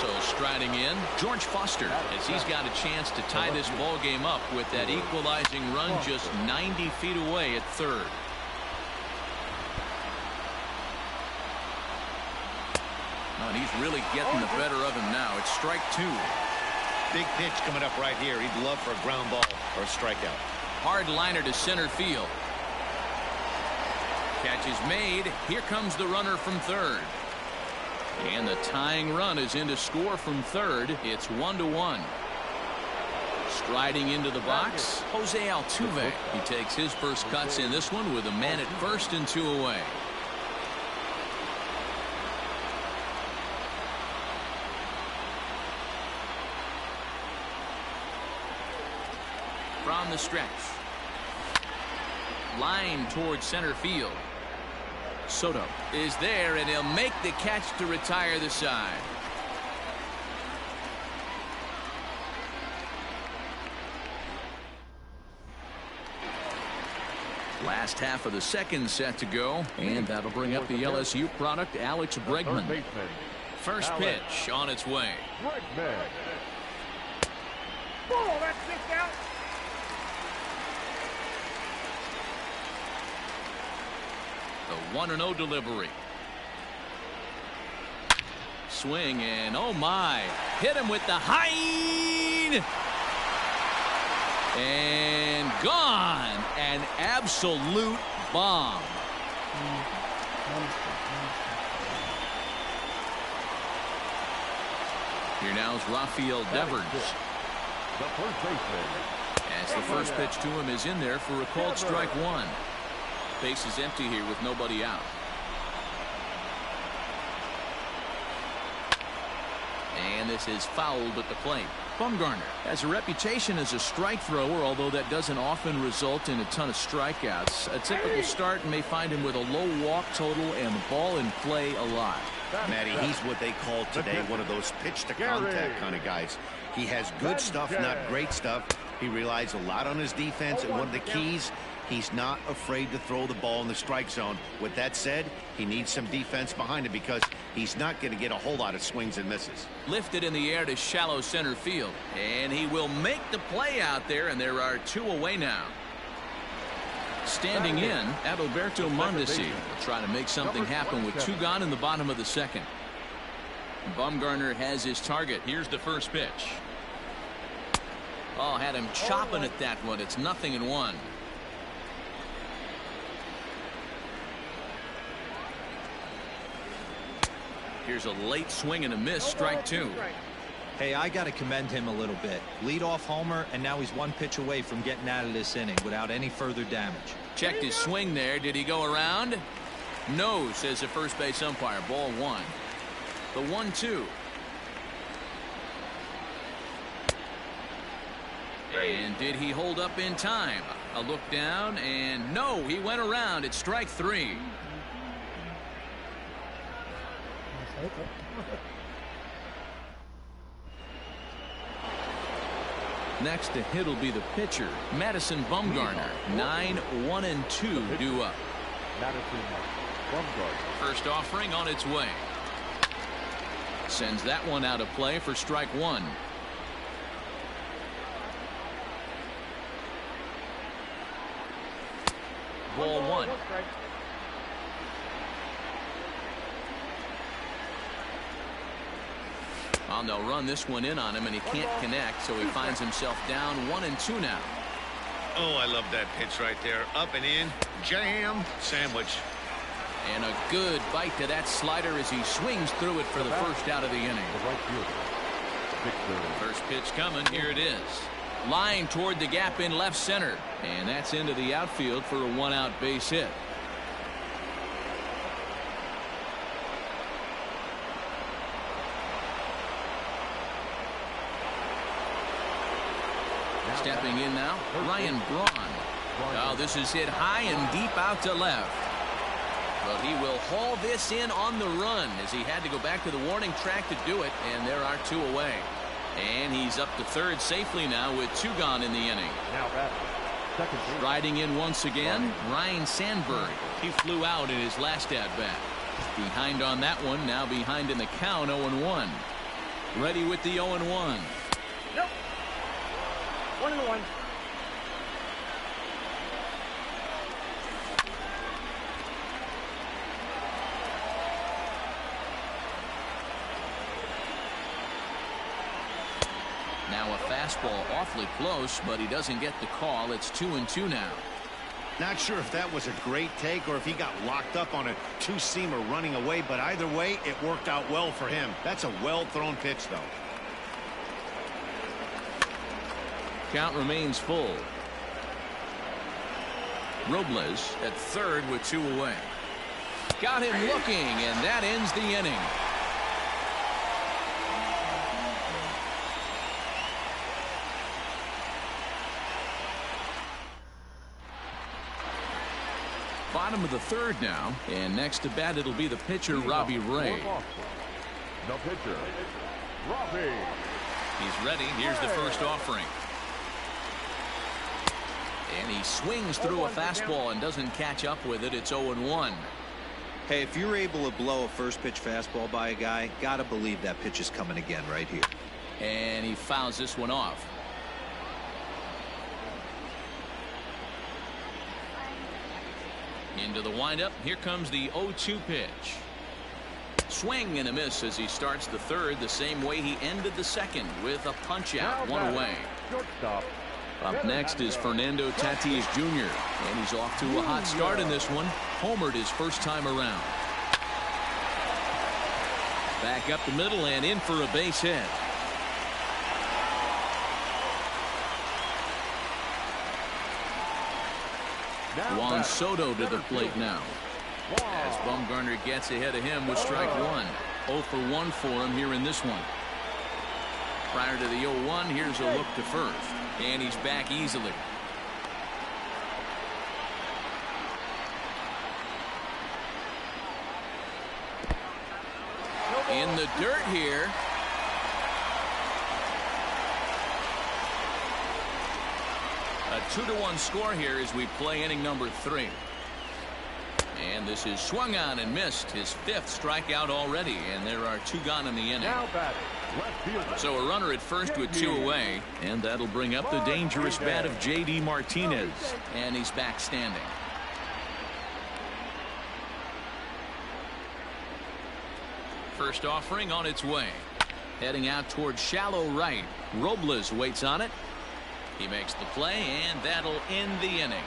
So striding in, George Foster, as he's got a chance to tie this ball game up with that equalizing run just 90 feet away at third. And he's really getting the better of him now. It's strike 2. Big pitch coming up right here. He'd love for a ground ball or a strikeout. Hard liner to center field. Catch is made. Here comes the runner from third. And the tying run is in to score from third. It's 1-1. Striding into the box, Jose Altuve. He takes his first cuts in this one with a man at first and 2 away. From the stretch. Line towards center field. Soto is there, and he'll make the catch to retire the side. Last half of the second set to go, and that'll bring up the LSU product, Alex Bregman. First pitch on its way. Ball, that's 6 out. The 1-0 delivery. Swing, and oh my, hit him with the high, and gone. An absolute bomb. Here now is Rafael Devers. The first baseman. As the first pitch to him is in there for a called strike 1. Base is empty here with nobody out. And this is fouled at the plate. Bumgarner has a reputation as a strike thrower, although that doesn't often result in a ton of strikeouts. A typical start may find him with a low walk total and the ball in play a lot. Matty, he's what they call today one of those pitch to contact kind of guys. He has good stuff, not great stuff. He relies a lot on his defense, and one of the keys, he's not afraid to throw the ball in the strike zone. With that said, he needs some defense behind him because he's not going to get a whole lot of swings and misses. Lifted in the air to shallow center field, and he will make the play out there, and there are 2 away now. Standing in, Adalberto Mondesi will try to make something happen with 2 gone in the bottom of the second. Bumgarner has his target. Here's the first pitch. Oh, had him chopping at that one. It's 0-1. Here's a late swing and a miss, strike 2. Hey, I got to commend him a little bit. Leadoff homer, and now he's 1 pitch away from getting out of this inning without any further damage. Checked his swing there. Did he go around? No, says the first base umpire. Ball 1. The 1-2. And did he hold up in time? A look down, and no, he went around. It's strike 3. Next to hit will be the pitcher, Madison Bumgarner. 9-1-2 due up. Madison Bumgarner. First offering on its way. Sends that one out of play for strike 1. ball one. Well, they'll run this one in on him, and he can't connect, so he finds himself down 1-2 now. Oh, I love that pitch right there. Up and in, jam, sandwich. And a good bite to that slider as he swings through it for the first out of the inning. First pitch coming. Here it is. Line toward the gap in left center. And that's into the outfield for a one-out base hit. Stepping in now, Ryan Braun. Oh, this is hit high and deep out to left. But he will haul this in on the run as he had to go back to the warning track to do it, and there are two away. And he's up to third safely now with two gone in the inning. Riding in once again, Ryan Sandberg. He flew out in his last at-bat. Behind on that one, now behind in the count, 0-1. Ready with the 0-1. Nope. 1-1. Now a fastball awfully close, but he doesn't get the call. It's 2-2 now. Not sure if that was a great take or if he got locked up on a two-seamer running away, but either way, it worked out well for him. That's a well-thrown pitch, though. Count remains full. Robles at third with two away. Got him looking, and that ends the inning. Bottom of the third now, and next to bat it'll be the pitcher Robbie Ray. The pitcher, Robbie. He's ready. Here's the first offering. And he swings through a fastball and doesn't catch up with it. It's 0-1. Hey, if you're able to blow a first pitch fastball by a guy, gotta believe that pitch is coming again right here. And he fouls this one off. Into the windup. Here comes the 0-2 pitch. Swing and a miss as he starts the third the same way he ended the second with a punch out, one away. Shortstop. Up next is Fernando Tatis Jr. and he's off to a hot start in this one. Homered his first time around. Back up the middle and in for a base hit. Juan Soto to the plate now. As Bumgarner gets ahead of him with strike one. 0 for 1 for him here in this one. Prior to the 0-1, here's a look to first. And he's back easily. In the dirt here. A 2-1 score here as we play inning number 3. And this is swung on and missed, his 5th strikeout already, and there are 2 gone in the inning. Now batting, left fielder. So a runner at first with 2 away, and that'll bring up the dangerous bat of J.D. Martinez, and he's back standing. First offering on its way. Heading out towards shallow right. Robles waits on it. He makes the play, and that'll end the inning.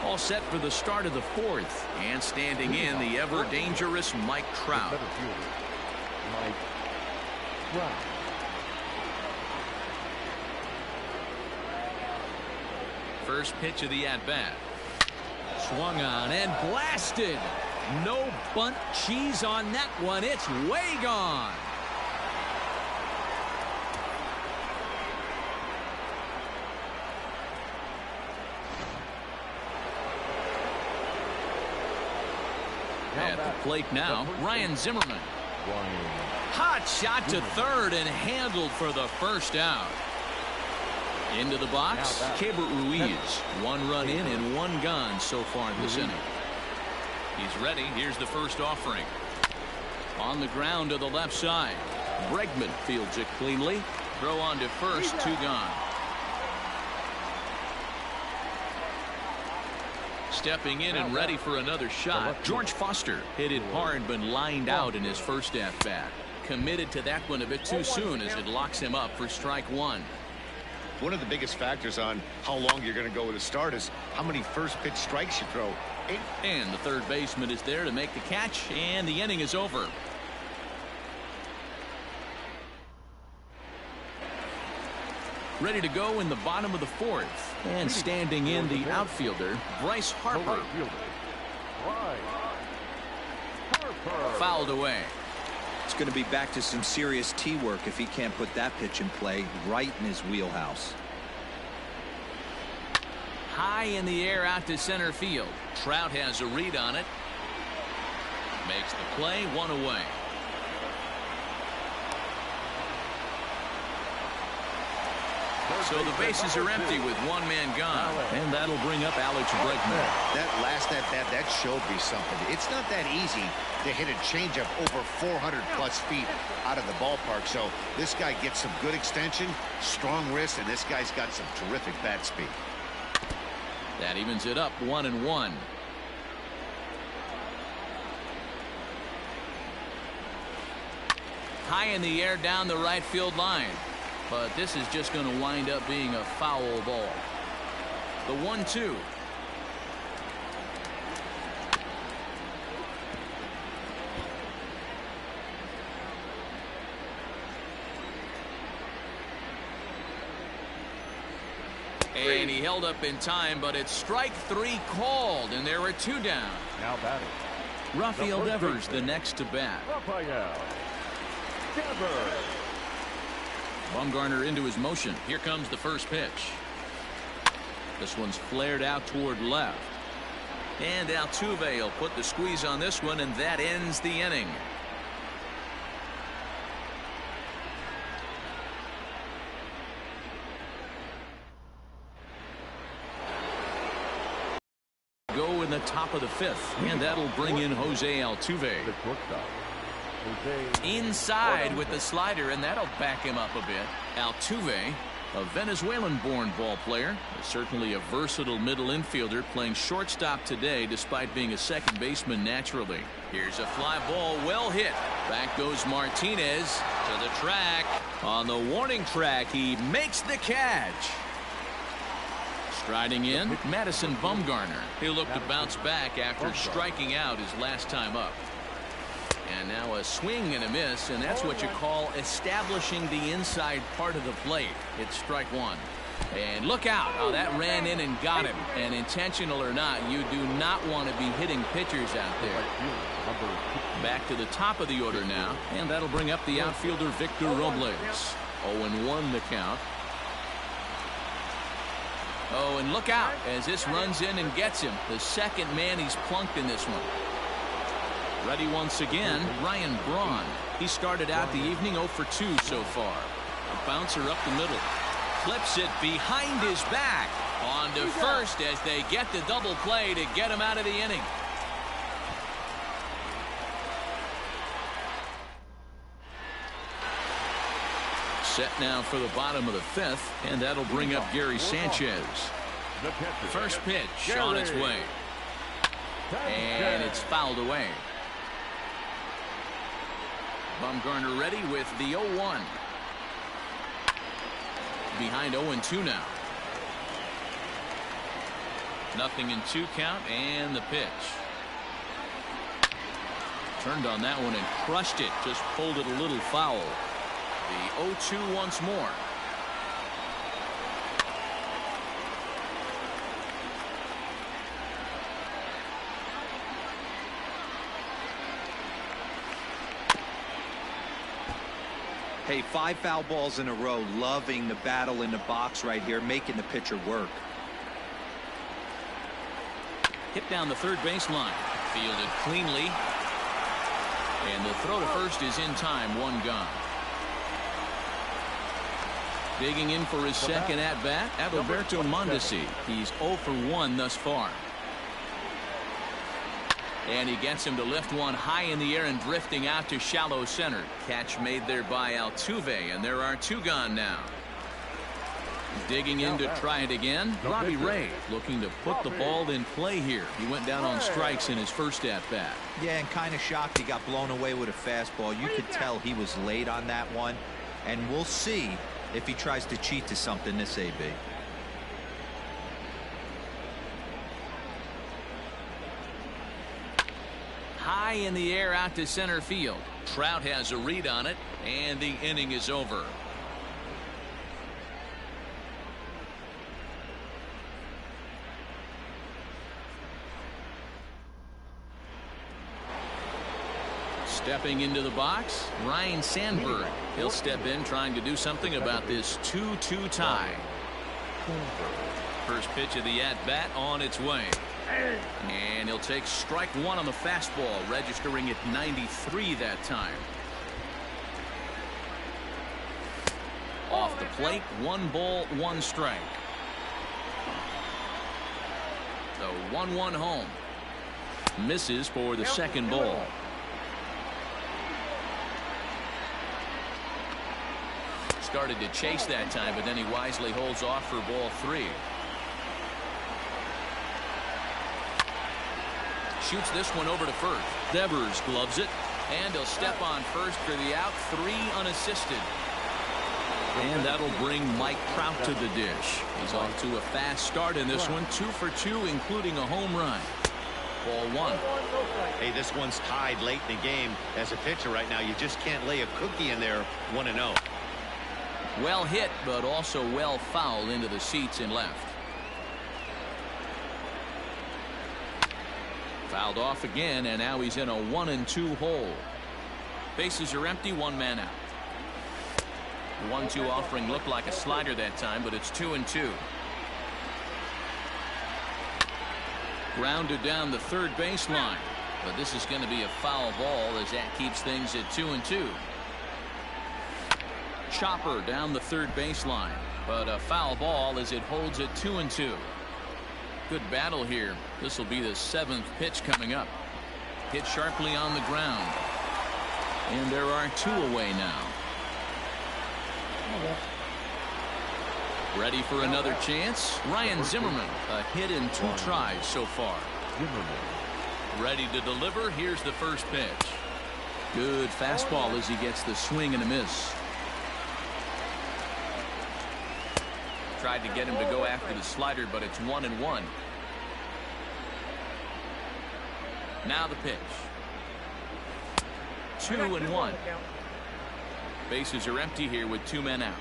All set for the start of the 4th, and standing in the ever dangerous Mike Trout. Center fielder, Mike Trout. First pitch of the at-bat. Swung on and blasted. No bunt cheese on that one. It's way gone. At the plate now, Ryan Zimmerman. Hot shot to third and handled for the first out. Into the box, Keibert Ruiz. 1 run in and 1 gone so far in this inning. He's ready. Here's the first offering. On the ground to the left side. Bregman fields it cleanly. Throw on to first, 2 gone. Stepping in and ready for another shot. George Foster hit it hard but lined out in his first at-bat. Committed to that one a bit too soon as it locks him up for strike 1. One of the biggest factors on how long you're going to go with a start is how many first pitch strikes you throw. And the third baseman is there to make the catch, and the inning is over. Ready to go in the bottom of the 4th. And standing in the outfielder, Bryce Harper. Fouled away. It's going to be back to some serious tee work if he can't put that pitch in play right in his wheelhouse. High in the air out to center field. Trout has a read on it. Makes the play, 1 away. So the bases are empty with 1 man gone. And that'll bring up Alex Bregman. That last at-bat, that showed me something. It's not that easy to hit a changeup over 400-plus feet out of the ballpark. So this guy gets some good extension, strong wrist, and this guy's got some terrific bat speed. That evens it up, 1-1. High in the air down the right field line. But this is just going to wind up being a foul ball. The 1-2. And he held up in time, but it's strike 3 called, and there are 2 down. Now batting. Rafael Devers the next to bat. Rafael Devers. Bumgarner into his motion. Here comes the first pitch. This one's flared out toward left. And Altuve will put the squeeze on this one, and that ends the inning. Go in the top of the 5th, and that'll bring in Jose Altuve. Inside with the slider, and that'll back him up a bit. Altuve, a Venezuelan-born ball player, certainly a versatile middle infielder, playing shortstop today despite being a second baseman naturally. Here's a fly ball, well hit. Back goes Martinez to the track. On the warning track, he makes the catch. Striding in, Madison Bumgarner. He'll look to bounce back after striking out his last time up. And now a swing and a miss, and that's what you call establishing the inside part of the plate. It's strike 1. And look out. Oh, that ran in and got him. And intentional or not, you do not want to be hitting pitchers out there. Back to the top of the order now, and that'll bring up the outfielder Victor Robles. 0-1 the count. Oh, and look out as this runs in and gets him. The second man he's plunked in this one. Ready once again, Ryan Braun. He started out the evening 0 for 2 so far. A bouncer up the middle. Clips it behind his back. On to first as they get the double play to get him out of the inning. Set now for the bottom of the 5th, and that'll bring up Gary Sanchez. First pitch on its way. And it's fouled away. Bumgarner ready with the 0-1. Behind 0-2 now. Nothing in 2 count, and the pitch. Turned on that one and crushed it. Just pulled it a little foul. The 0-2 once more. Hey, 5 foul balls in a row. Loving the battle in the box right here, making the pitcher work. Hit down the third baseline. Fielded cleanly. And the throw to first is in time. 1 gone. Digging in for his second at-bat, Adalberto Mondesi. He's 0 for 1 thus far. And he gets him to lift one high in the air and drifting out to shallow center. Catch made there by Altuve, and there are 2 gone now. Digging in to try it again. Robbie Ray looking to put the ball in play here. He went down on strikes in his first at-bat. Yeah, and kind of shocked he got blown away with a fastball. You could tell he was late on that one. And we'll see if he tries to cheat to something this AB. High in the air out to center field. Trout has a read on it, and the inning is over. Stepping into the box, Ryne Sandberg. He'll step in trying to do something about this 2-2 tie. First pitch of the at-bat on its way. And he'll take strike 1 on the fastball, registering at 93 that time. Off the plate, 1 ball, 1 strike. The 1-1 home. Misses for the second ball. Started to chase that time, but then he wisely holds off for ball 3. Shoots this one over to first. Devers gloves it, and he'll step on first for the out. 3 unassisted. And that'll bring Mike Trout to the dish. He's off to a fast start in this one. 2 for 2, including a home run. Ball 1. Hey, this one's tied late in the game. As a pitcher right now, you just can't lay a cookie in there. 1-0. Well hit, but also well fouled into the seats and left. Fouled off again, and now he's in a 1-2 hole. Bases are empty, 1 man out. The 1-2 offering looked like a slider that time, but it's 2-2. Grounded down the third baseline, but this is going to be a foul ball as that keeps things at 2-2. Chopper down the third baseline, but a foul ball as it holds at 2-2. Good battle here. This will be the 7th pitch coming up. Hit sharply on the ground, and there are 2 away now. Ready for another chance. Ryan Zimmerman, a hit in 2 tries so far. Ready to deliver. Here's the first pitch. Good fastball as he gets the swing and a miss. Tried to get him to go after the slider, but it's 1-1. Now the pitch. 2-1. Bases are empty here with 2 men out.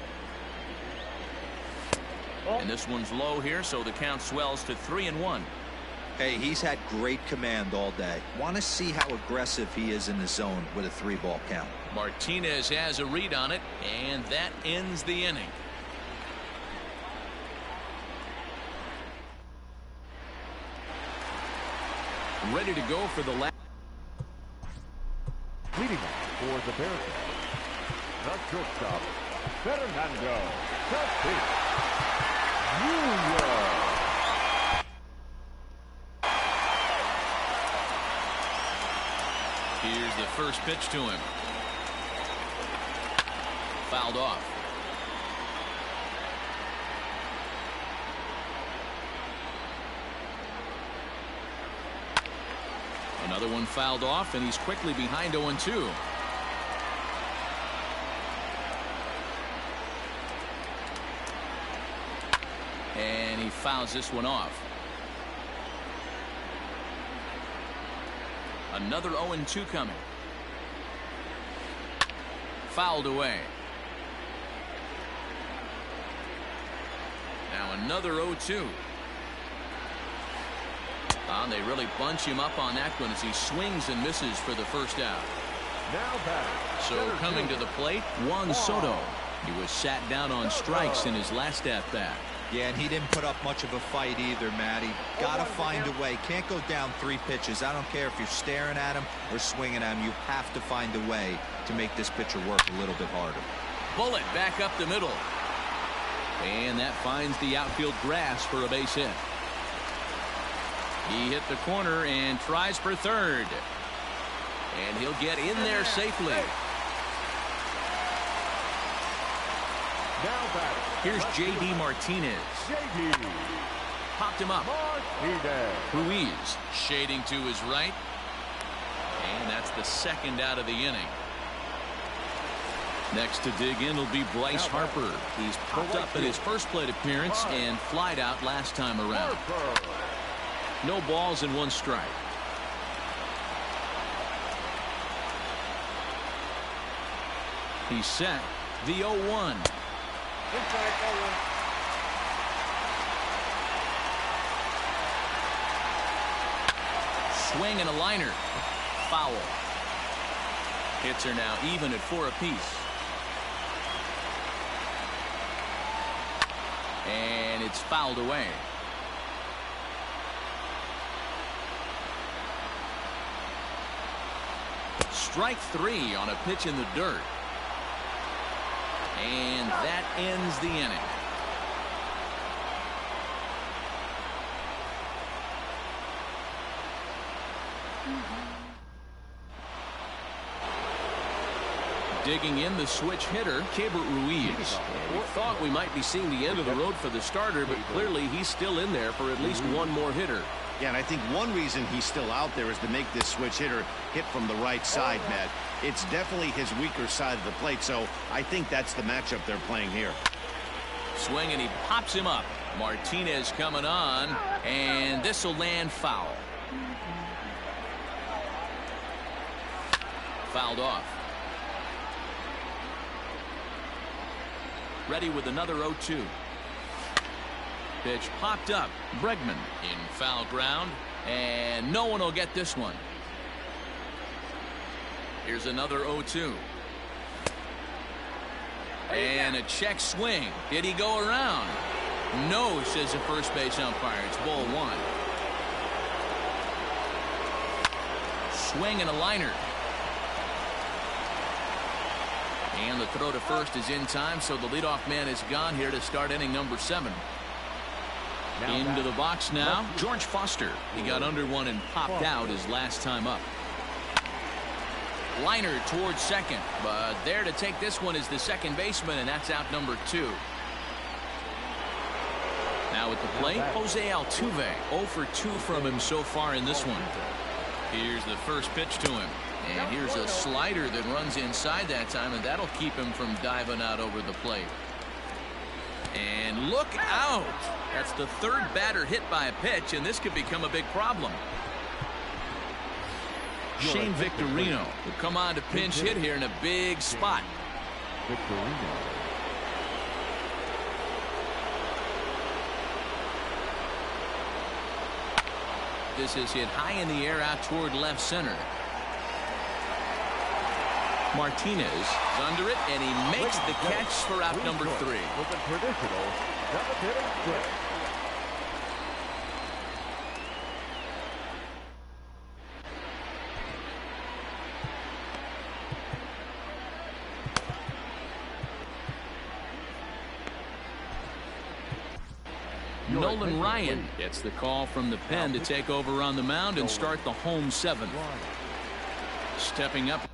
And this one's low here, so the count swells to 3-1. Hey, he's had great command all day. Want to see how aggressive he is in the zone with a 3-ball count. Martinez has a read on it, and that ends the inning. Ready to go for the last. Leading off for the Bears. The shortstop, Fernando Tatis Jr. Here's the first pitch to him. Fouled off. Another one fouled off, and he's quickly behind 0-2. And he fouls this one off. Another 0-2 coming. Fouled away. Now another 0-2. And they really bunch him up on that one as he swings and misses for the first out. Now back. So coming to the plate, Juan Soto. He was sat down on strikes in his last at-bat. Yeah, and he didn't put up much of a fight either, Matty. Gotta find a way. Can't go down 3 pitches. I don't care if you're staring at him or swinging at him. You have to find a way to make this pitcher work a little bit harder. Bullet back up the middle. And that finds the outfield grass for a base hit. He hit the corner and tries for third. And he'll get in there safely. Now back. Here's J.D. Martinez. J.D. Popped him up. Martinez. Ruiz shading to his right. And that's the second out of the inning. Next to dig in will be Bryce Harper. He's popped up in his first plate appearance and flied out last time around. No balls and one strike. He's set. The 0-1. Swing and a liner. Foul. Hits are now even at 4 apiece. And it's fouled away. Strike 3 on a pitch in the dirt. And that ends the inning. Digging in the switch hitter, Keibert Ruiz. We thought we might be seeing the end of the road for the starter, but clearly he's still in there for at least one more hitter. Yeah, and I think one reason he's still out there is to make this switch hitter hit from the right side, Matt. It's definitely his weaker side of the plate, so I think that's the matchup they're playing here. Swing and he pops him up. Martinez coming on, and this will land foul. Fouled off. Ready with another 0-2. Pitch popped up. Bregman in foul ground, and no one will get this one. Here's another 0-2. And a check swing. Did he go around? No, says the first base umpire. It's ball 1. Swing and a liner. And the throw to first is in time, so the leadoff man is gone here to start inning number 7. Into the box now, George Foster. He got under one and popped out his last time up. Liner towards second, but there to take this one is the second baseman, and that's out number 2. Now at the plate, Jose Altuve. 0 for 2 from him so far in this one. Here's the first pitch to him. And here's a slider that runs inside that time, and that'll keep him from diving out over the plate. And look out! That's the third batter hit by a pitch, and this could become a big problem. Shane Victorino will come on to pinch hit here in a big spot. Victorino. This is hit high in the air out toward left center. Martinez is under it, and he makes the catch for out number 3. With a traditional 7th-inning stretch. Nolan Ryan gets the call from the pen to take over on the mound and start the home 7th. Stepping up.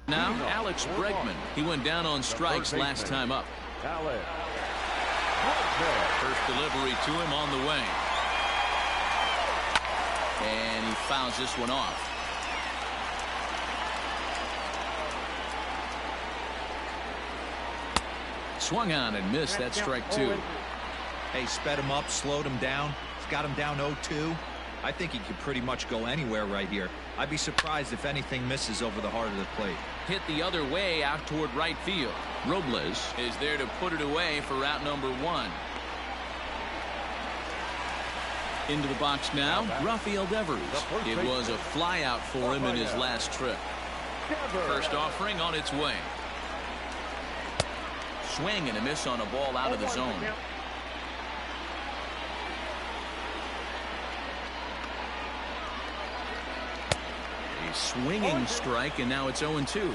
Now, Alex Bregman. He went down on strikes last time up. First delivery to him on the way. And he fouls this one off. Swung on and missed. That strike 2. Hey, sped him up, slowed him down. He's got him down 0-2. I think he could pretty much go anywhere right here. I'd be surprised if anything misses over the heart of the plate. Hit the other way out toward right field. Robles is there to put it away for out number 1. Into the box now, Rafael Devers. It was a fly out for him in his last trip. First offering on its way. Swing and a miss on a ball out of the zone. swinging strike, and now it's 0-2.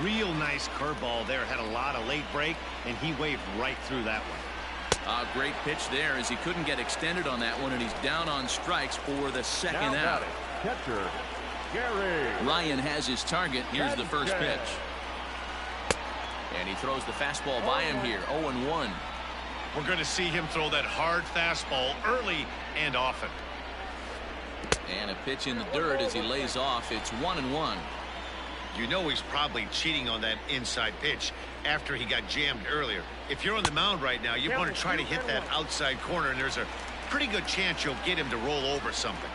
Real nice curveball there. Had a lot of late break, and he waved right through that one. Great pitch there as he couldn't get extended on that one, and he's down on strikes for the second out. Catcher, Gary. Ryan has his target. Here's the first pitch. And he throws the fastball by him here. 0-1. We're going to see him throw that hard fastball early and often. And a pitch in the dirt as he lays off. It's 1-1. You know he's probably cheating on that inside pitch after he got jammed earlier. If you're on the mound right now, you want to try to hit that outside corner, and there's a pretty good chance you'll get him to roll over something.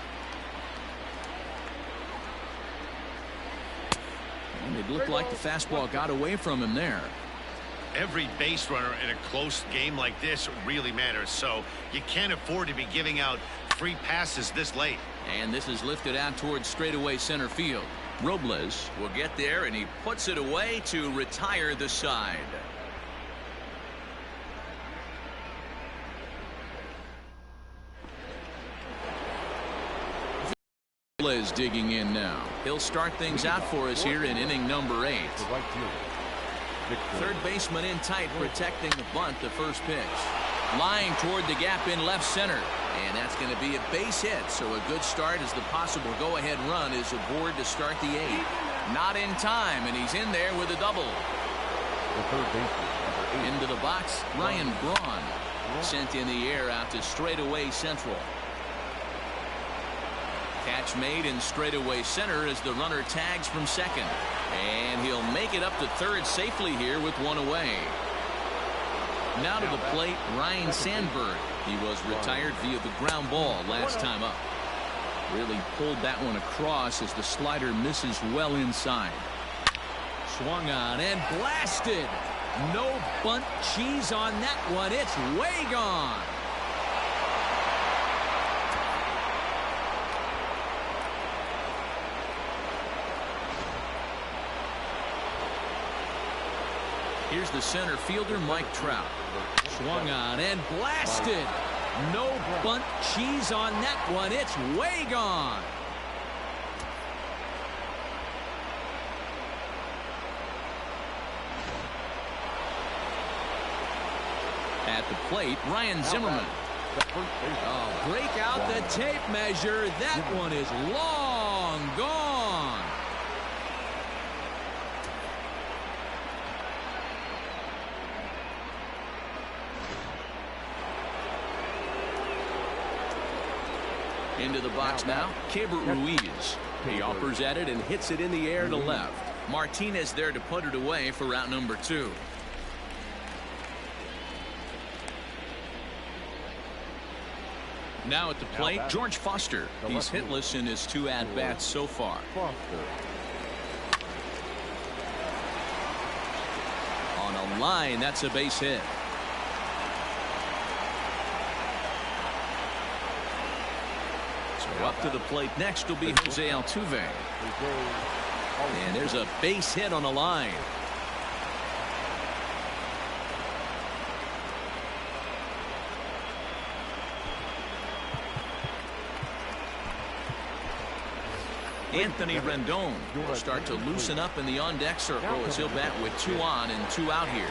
And it looked like the fastball got away from him there. Every base runner in a close game like this really matters, so you can't afford to be giving out free passes this late. And this is lifted out towards straightaway center field. Robles will get there, and he puts it away to retire the side. Robles digging in now. He'll start things out for us here in inning number 8. Third baseman in tight, protecting the bunt. The first pitch. Line toward the gap in left center. And that's going to be a base hit. So a good start as the possible go-ahead run is aboard to start the 8th. Not in time, and he's in there with a double. Into the box, Ryan Braun. Sent in the air out to straightaway central. Catch made in straightaway center as the runner tags from second. And he'll make it up to third safely here with one away. Now to the plate, Ryne Sandberg. He was retired via the ground ball last time up. Really pulled that one across as the slider misses well inside. Swung on and blasted. No bunt cheese on that one. It's way gone. Here's the center fielder, Mike Trout. Swung on and blasted. No bunt cheese on that one. It's way gone. At the plate, Ryan Zimmerman. Oh, break out the tape measure. That one is long gone. Into the box now, Keibert Ruiz. He offers at it and hits it in the air to left. Martinez there to put it away for route number 2. Now at the plate, George Foster. He's hitless in his 2 at-bats so far. On a line, that's a base hit. So up to the plate next will be Jose Altuve. And there's a base hit on the line. Anthony Rendon will start to loosen up in the on-deck circle as he'll bat with 2 on and 2 out here.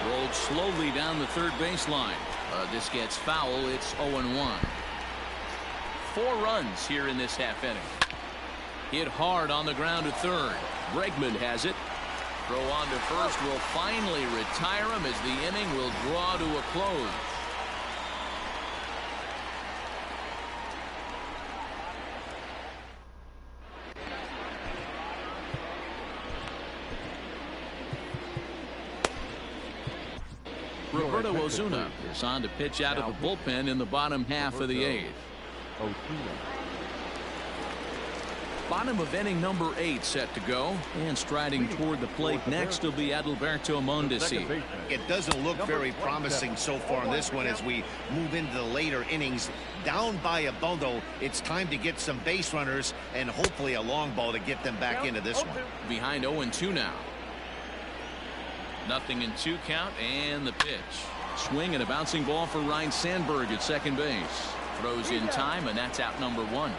Rolled slowly down the third baseline. This gets foul. It's 0-1. 4 runs here in this half inning. Hit hard on the ground to third. Bregman has it. Throw on to first will finally retire him as the inning will draw to a close. Roberto Ozuna is on to pitch out of the bullpen in the bottom half of the 8th. Bottom of inning number 8 set to go, and striding toward the plate next will be Adalberto Mondesi. It doesn't look very promising so far in this one as we move into the later innings. Down by a bundle, it's time to get some base runners and hopefully a long ball to get them back into this one. Behind 0-2 now. Nothing in 2 count, and the pitch. Swing and a bouncing ball for Ryne Sandberg at second base. Throws in time, and that's out number 1.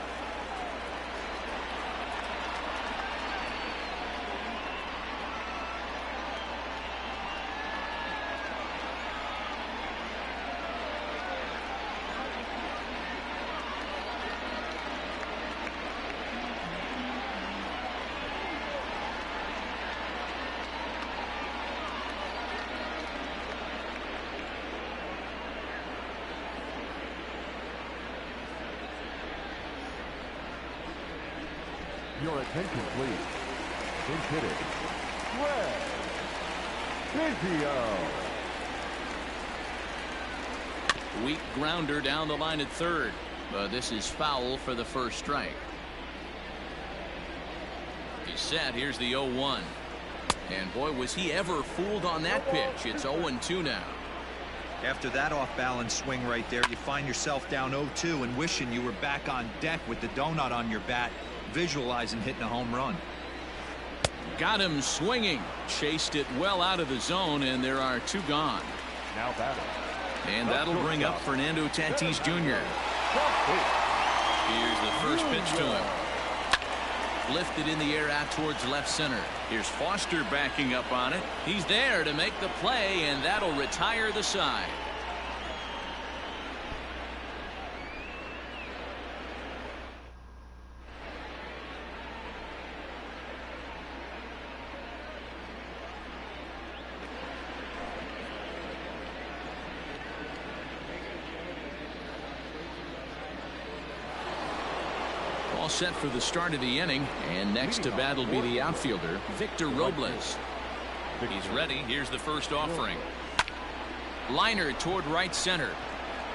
Your attention, please. Pinch hitter, Greg Biggio. Weak grounder down the line at third. But this is foul for the first strike. He's set. Here's the 0-1. And boy, was he ever fooled on that pitch. It's 0-2 now. After that off-balance swing right there, you find yourself down 0-2 and wishing you were back on deck with the donut on your bat, visualizing hitting a home run. Got him swinging. Chased it well out of the zone, and there are 2 gone. Now batting. And that'll bring up Fernando Tatis Jr. Here's the first pitch to him. Lifted in the air out towards left center. Here's Foster backing up on it. He's there to make the play, and that'll retire the side. All set for the start of the inning, and next to bat will be the outfielder Victor Robles. He's ready. Here's the first offering. Liner toward right center,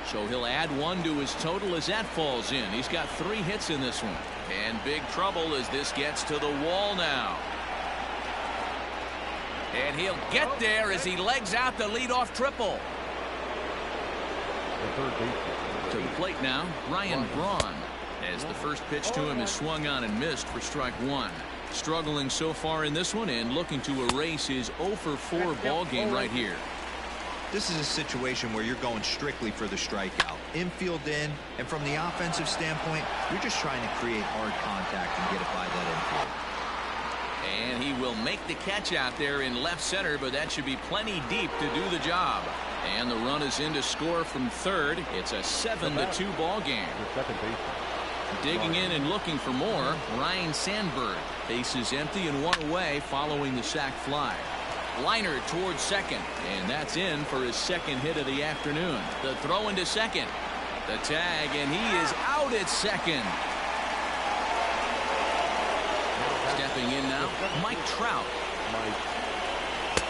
so he'll add 1 to his total as that falls in. He's got 3 hits in this one, and big trouble as this gets to the wall now. And he'll get there as he legs out the leadoff triple. The third baseman. To the plate now, Ryan Braun, as the first pitch to him is swung on and missed for strike 1. Struggling so far in this one and looking to erase his 0-for-4 ball game right here. This is a situation where you're going strictly for the strikeout. Infield in, and from the offensive standpoint, you're just trying to create hard contact and get it by that infield. And he will make the catch out there in left center, but that should be plenty deep to do the job. And the run is in to score from third. It's a 7-2 ball game. The second baseman. Digging in and looking for more, Ryan Sandberg. Bases empty and 1 away following the sac fly. Liner towards second, and that's in for his second hit of the afternoon. The throw into second. The tag, and he is out at second. Stepping in now, Mike Trout.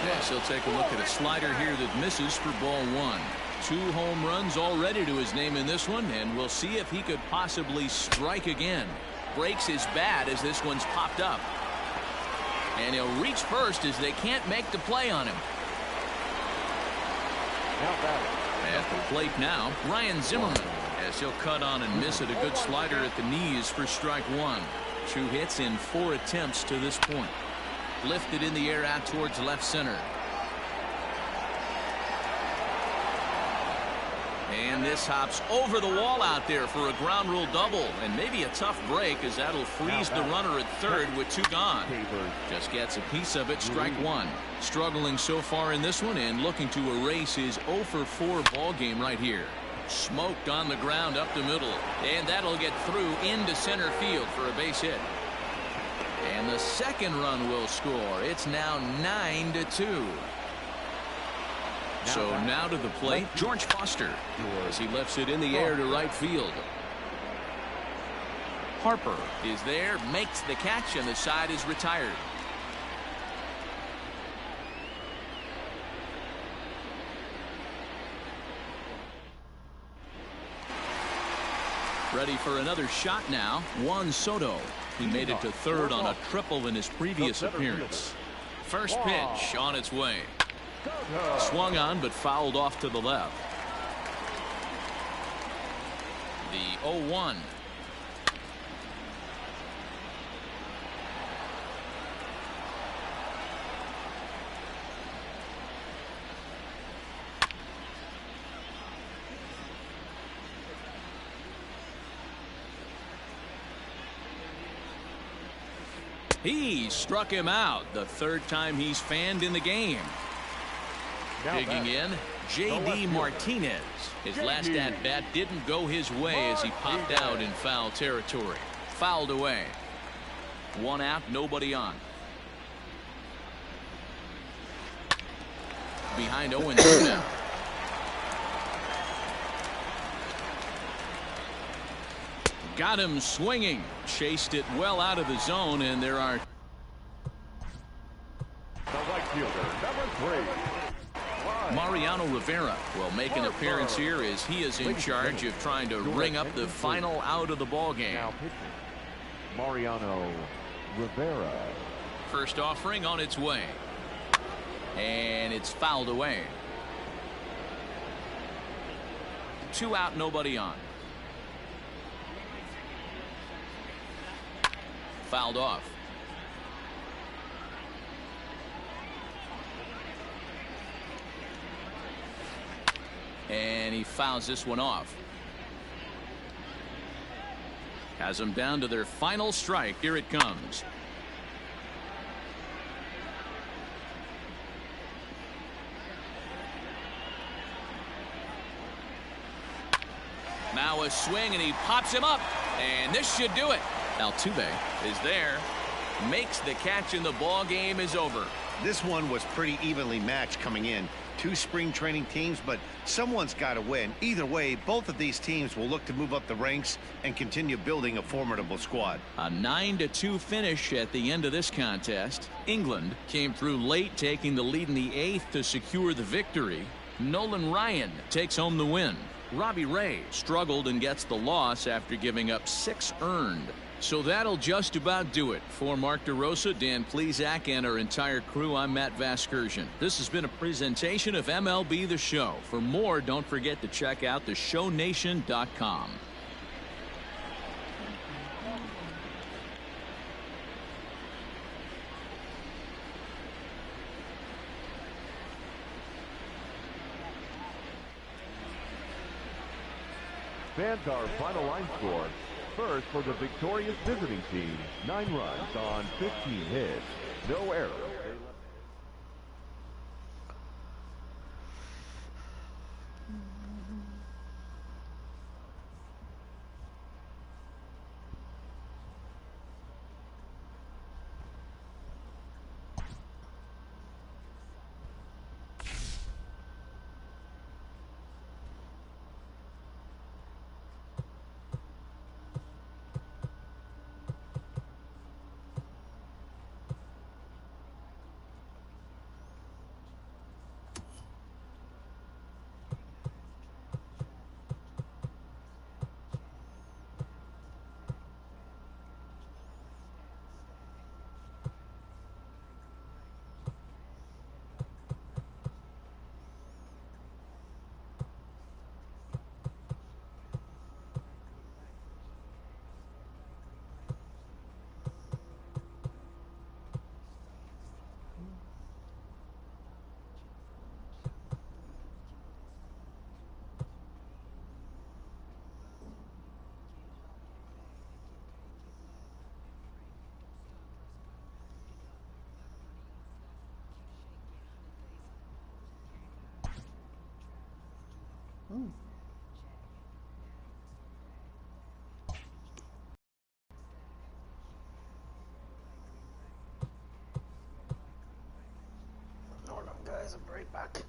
Yes, he'll take a look at a slider here that misses for ball 1. 2 home runs already to his name in this one, and we'll see if he could possibly strike again. Breaks his bat as this one's popped up. And he'll reach first as they can't make the play on him. At the plate now, Ryan Zimmerman, as he'll cut on and miss at a good slider at the knees for strike 1. 2 hits in 4 attempts to this point. Lifted in the air out towards left center. And this hops over the wall out there for a ground rule double, and maybe a tough break as that'll freeze the runner at third with 2 gone. Just gets a piece of it, strike 1. Struggling so far in this one and looking to erase his 0-for-4 ball game right here. Smoked on the ground up the middle, and that'll get through into center field for a base hit. And the second run will score. It's now 9-2. So now to the plate, George Foster, as he lifts it in the air to right field. Harper is there, makes the catch, and the side is retired. Ready for another shot now, Juan Soto. He made it to third on a triple in his previous appearance. First pitch on its way. Swung on but fouled off to the left. The 0-1. He struck him out, the 3rd time he's fanned in the game. Digging in, J.D. Martinez. His last at-bat didn't go his way as he popped out in foul territory. Fouled away. 1 out, nobody on. Behind 0-2 now. Got him swinging. Chased it well out of the zone, and there are The right fielder, number 3. Mariano Rivera will make an appearance here as he is in charge of trying to ring up the final out of the ball game. Now pitching, Mariano Rivera. First offering on its way, and it's fouled away. 2 out, nobody on. Fouled off. And he fouls this one off. Has them down to their final strike. Here it comes. Now a swing, and he pops him up, and this should do it. Altuve is there, makes the catch, and the ball game is over. This one was pretty evenly matched coming in. 2 spring training teams, but someone's got to win. Either way, both of these teams will look to move up the ranks and continue building a formidable squad. A 9-2 finish at the end of this contest. England came through late, taking the lead in the 8th to secure the victory. Nolan Ryan takes home the win. Robbie Ray struggled and gets the loss after giving up 6 earned. So that'll just about do it. For Mark DeRosa, Dan Plesac, and our entire crew, I'm Matt Vasgersian. This has been a presentation of MLB The Show. For more, don't forget to check out theshownation.com. Fans, our final line score. First for the victorious visiting team, 9 runs on 15 hits, no errors. Hold on, guys, I'll be right back.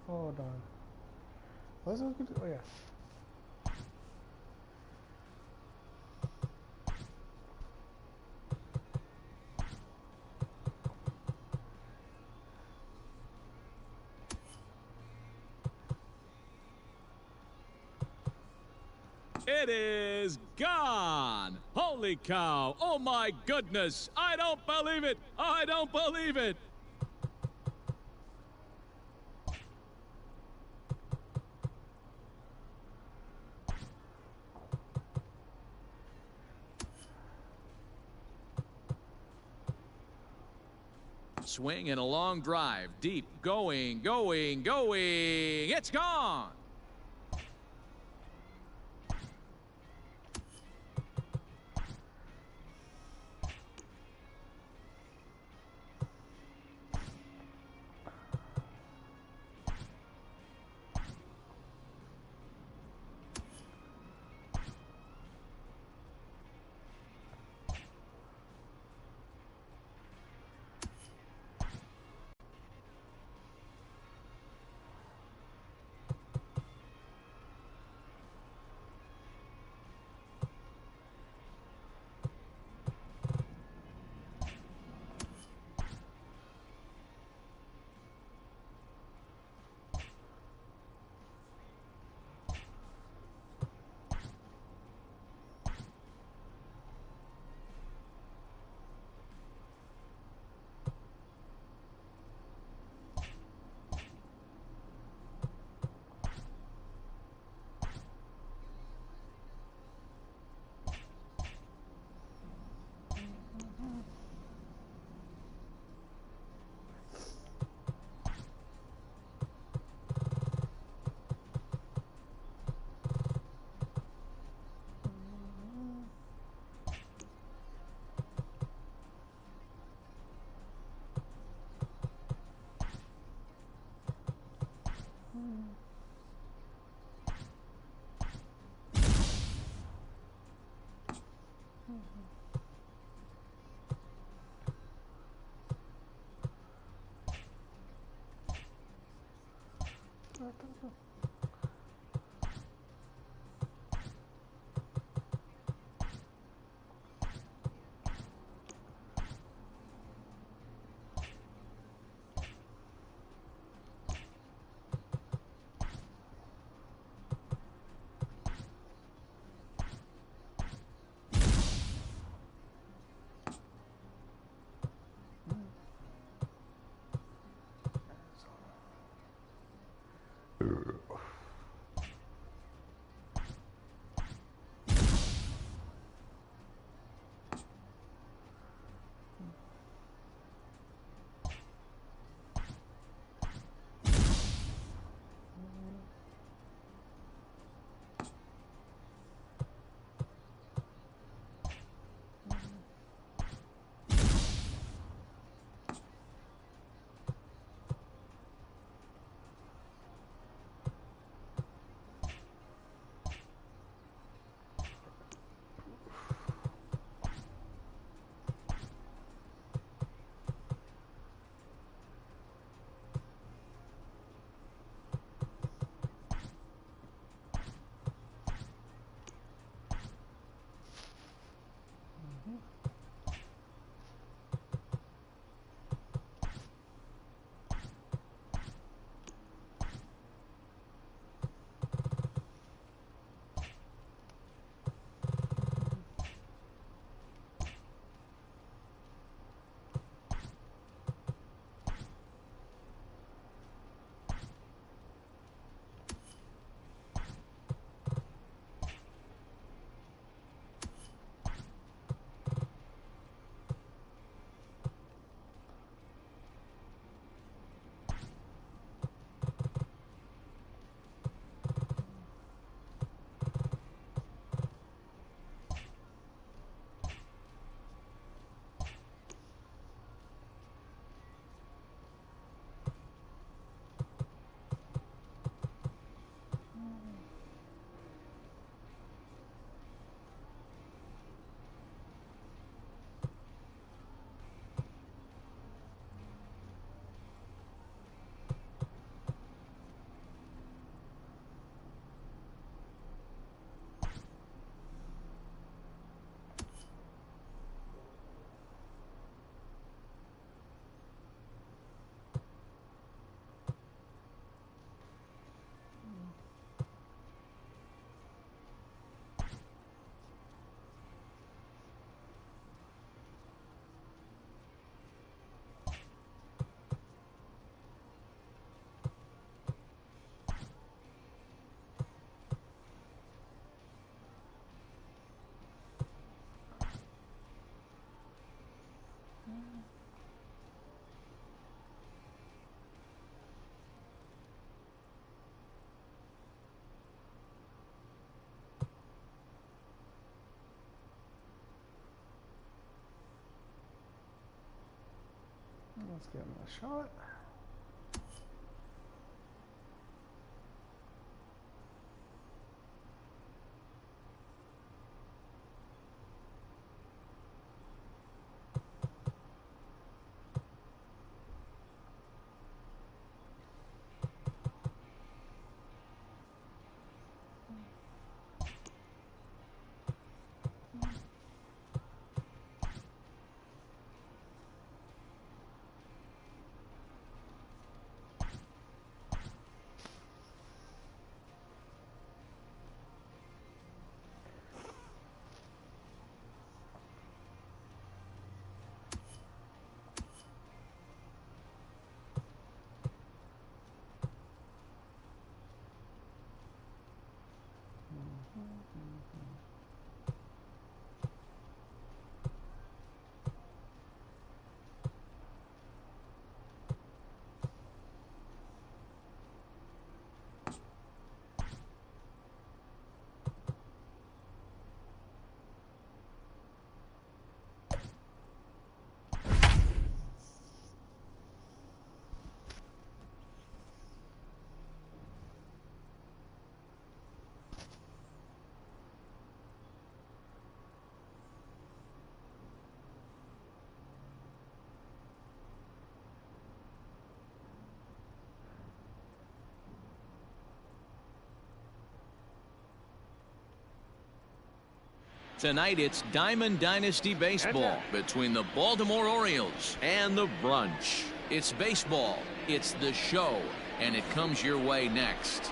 Hold on. What's up? Oh yeah. It is gone. Holy cow. Oh, my goodness. I don't believe it. I don't believe it. Swing and a long drive. Deep. Going. It's gone. Let's give him a shot. Tonight it's Diamond Dynasty Baseball between the Baltimore Orioles and the Brunch. It's baseball, it's the show, and it comes your way next.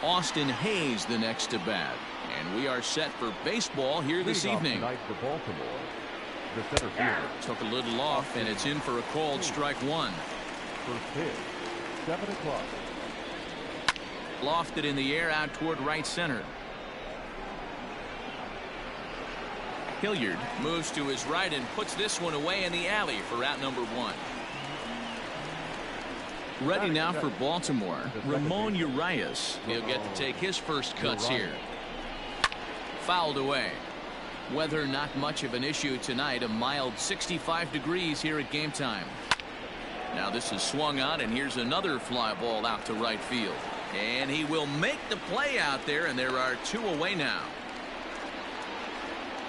Austin Hayes the next to bat, and we are set for baseball here this evening. Tonight for Baltimore, the center fielder. Took a little off, and it's in for a called strike one. First pitch, 7 o'clock. Lofted in the air out toward right center. Hilliard moves to his right and puts this one away in the alley for out number one. Ready now for Baltimore, Ramon Urias. He'll get to take his first cuts here. Fouled away. Weather not much of an issue tonight. A mild 65 degrees here at game time. Now this is swung on, and here's another fly ball out to right field. And he will make the play out there, and there are two away now.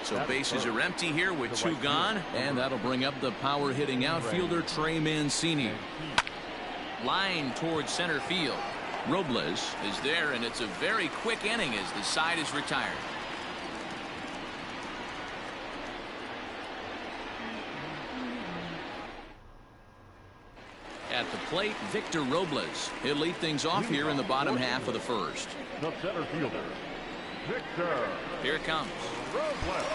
So bases are empty here with two gone, and that'll bring up the power hitting outfielder Trey Mancini. Line towards center field. Robles is there, and it's a very quick inning as the side is retired. At the plate, Victor Robles. He'll lead things off here in the bottom half of the first. The center fielder, Victor. Here it comes. Robles.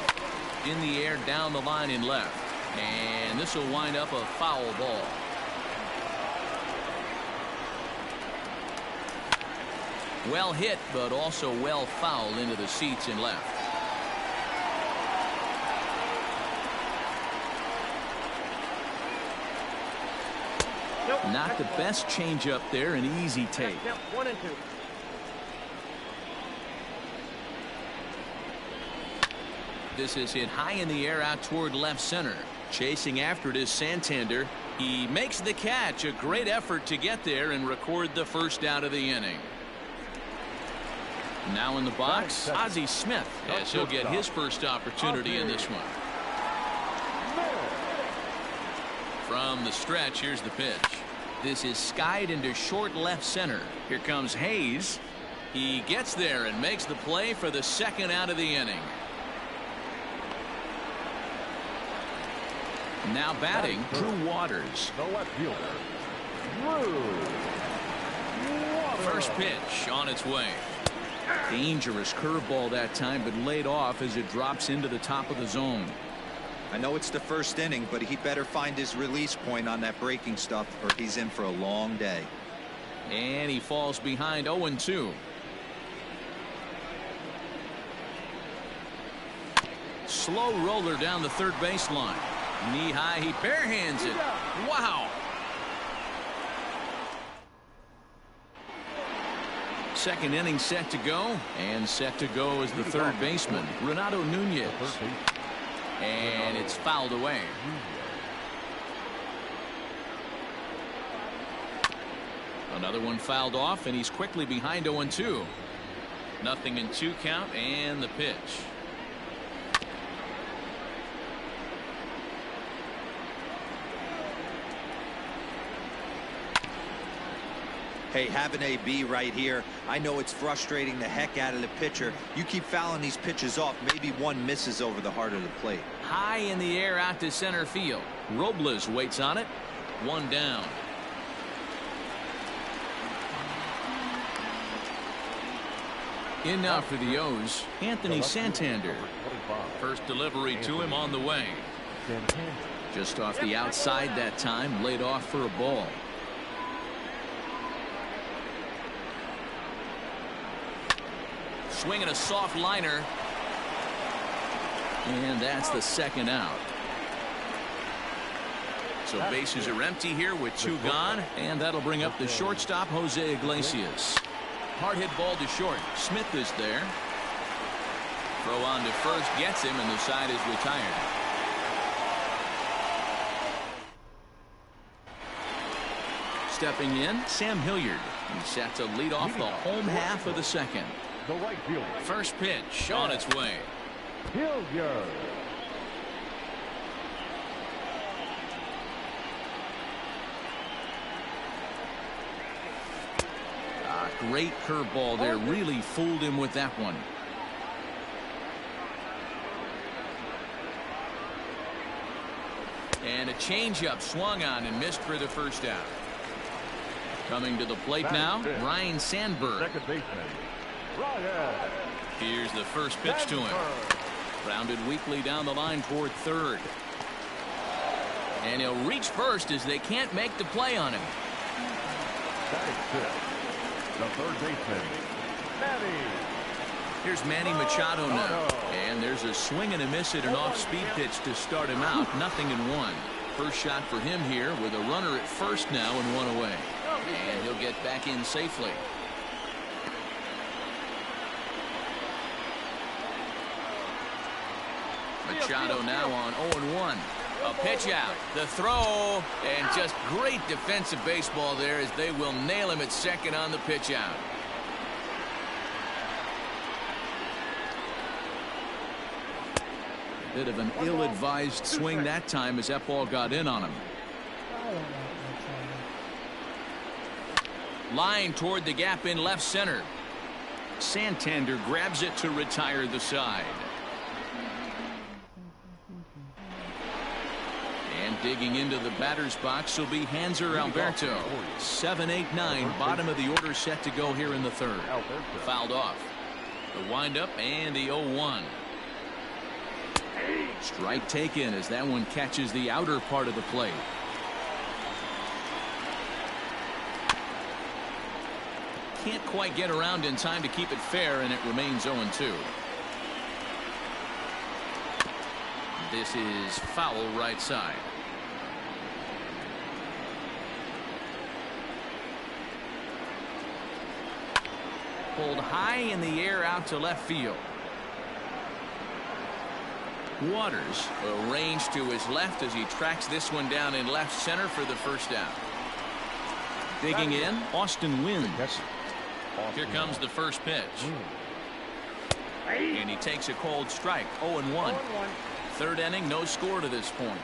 In the air down the line in left. And this will wind up a foul ball. Well hit, but also well fouled into the seats in left. Not the best changeup there, an easy take. Yep, 1 and 2. This is hit high in the air out toward left center. Chasing after it is Santander. He makes the catch. A great effort to get there and record the first out of the inning. Now in the box, Ozzie Smith, as he'll get his first opportunity in this one. From the stretch, here's the pitch. This is skied into short left center. Here comes Hayes. He gets there and makes the play for the second out of the inning. Now batting, Drew Waters. The left fielder, Drew Waters. First pitch on its way. Dangerous curveball that time, but laid off as it drops into the top of the zone. I know it's the first inning, but he better find his release point on that breaking stuff, or he's in for a long day. And he falls behind 0-2. Slow roller down the third baseline. Knee high, he barehands it. Wow. Second inning set to go, and set to go is the third baseman, Renato Nunez. And it's fouled away. Another one fouled off, and he's quickly behind 0-2. Nothing in 2 count, and the pitch. Hey, have an AB right here. I know it's frustrating the heck out of the pitcher. You keep fouling these pitches off, maybe one misses over the heart of the plate. High in the air out to center field. Robles waits on it. 1 down. In now for the O's, Anthony Santander. First delivery to him on the way. Just off the outside that time, laid off for a ball. Swinging a soft liner. And that's the second out. So bases are empty here with 2 gone, and that'll bring up the shortstop, Jose Iglesias. Hard hit ball to short. Smith is there. Throw on to first gets him, and the side is retired. Stepping in, Sam Hilliard. He's set to lead off the home half of the second. The right fielder. First pitch on its way. Hilliard. Great curveball there. Really fooled him with that one. And a changeup swung on and missed for the first out. Coming to the plate now, Ryan Sandberg. Second baseman, Ryan. Here's the first pitch to him. Grounded weakly down the line toward third. And he'll reach first as they can't make the play on him. Batting fifth, the third baseman, Manny. Here's Manny Machado now. And there's a swing and a miss at an off-speed pitch to start him out. 0-1. First shot for him here with a runner at first now and 1 away. And he'll get back in safely. Machado now on 0-1. A pitch out, the throw, and just great defensive baseball there as they will nail him at second on the pitch out. Bit of an ill-advised swing that time as that ball got in on him. Line toward the gap in left center. Santander grabs it to retire the side. And digging into the batter's box will be Hanser Alberto. 7-8-9, bottom of the order set to go here in the third. Fouled off. The windup and the 0-1. Strike taken as that one catches the outer part of the plate. Can't quite get around in time to keep it fair, and it remains 0-2. This is foul right side. Pulled high in the air out to left field. Waters arranged to his left as he tracks this one down in left center for the first out. Digging in, Austin Wynns. Here comes the first pitch. And he takes a cold strike. 0-1. Third inning, no score to this point.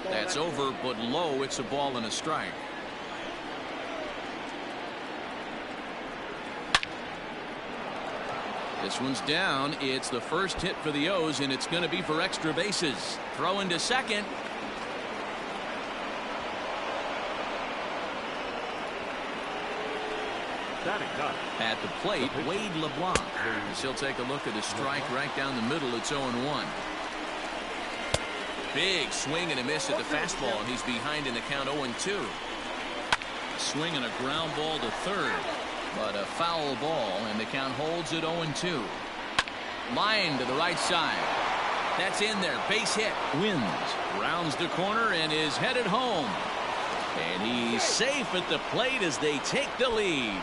That's over, but low. It's a ball and a strike. This one's down. It's the first hit for the O's, and it's going to be for extra bases. Throw into second. At the plate, Wade LeBlanc. He'll take a look at a strike right down the middle. It's 0-1. Big swing and a miss at the fastball, and he's behind in the count 0-2. Swing and a ground ball to third. But a foul ball, and the count holds at 0-2. Line to the right side. That's in there. Base hit. Wins. Rounds the corner and is headed home. And he's safe at the plate as they take the lead.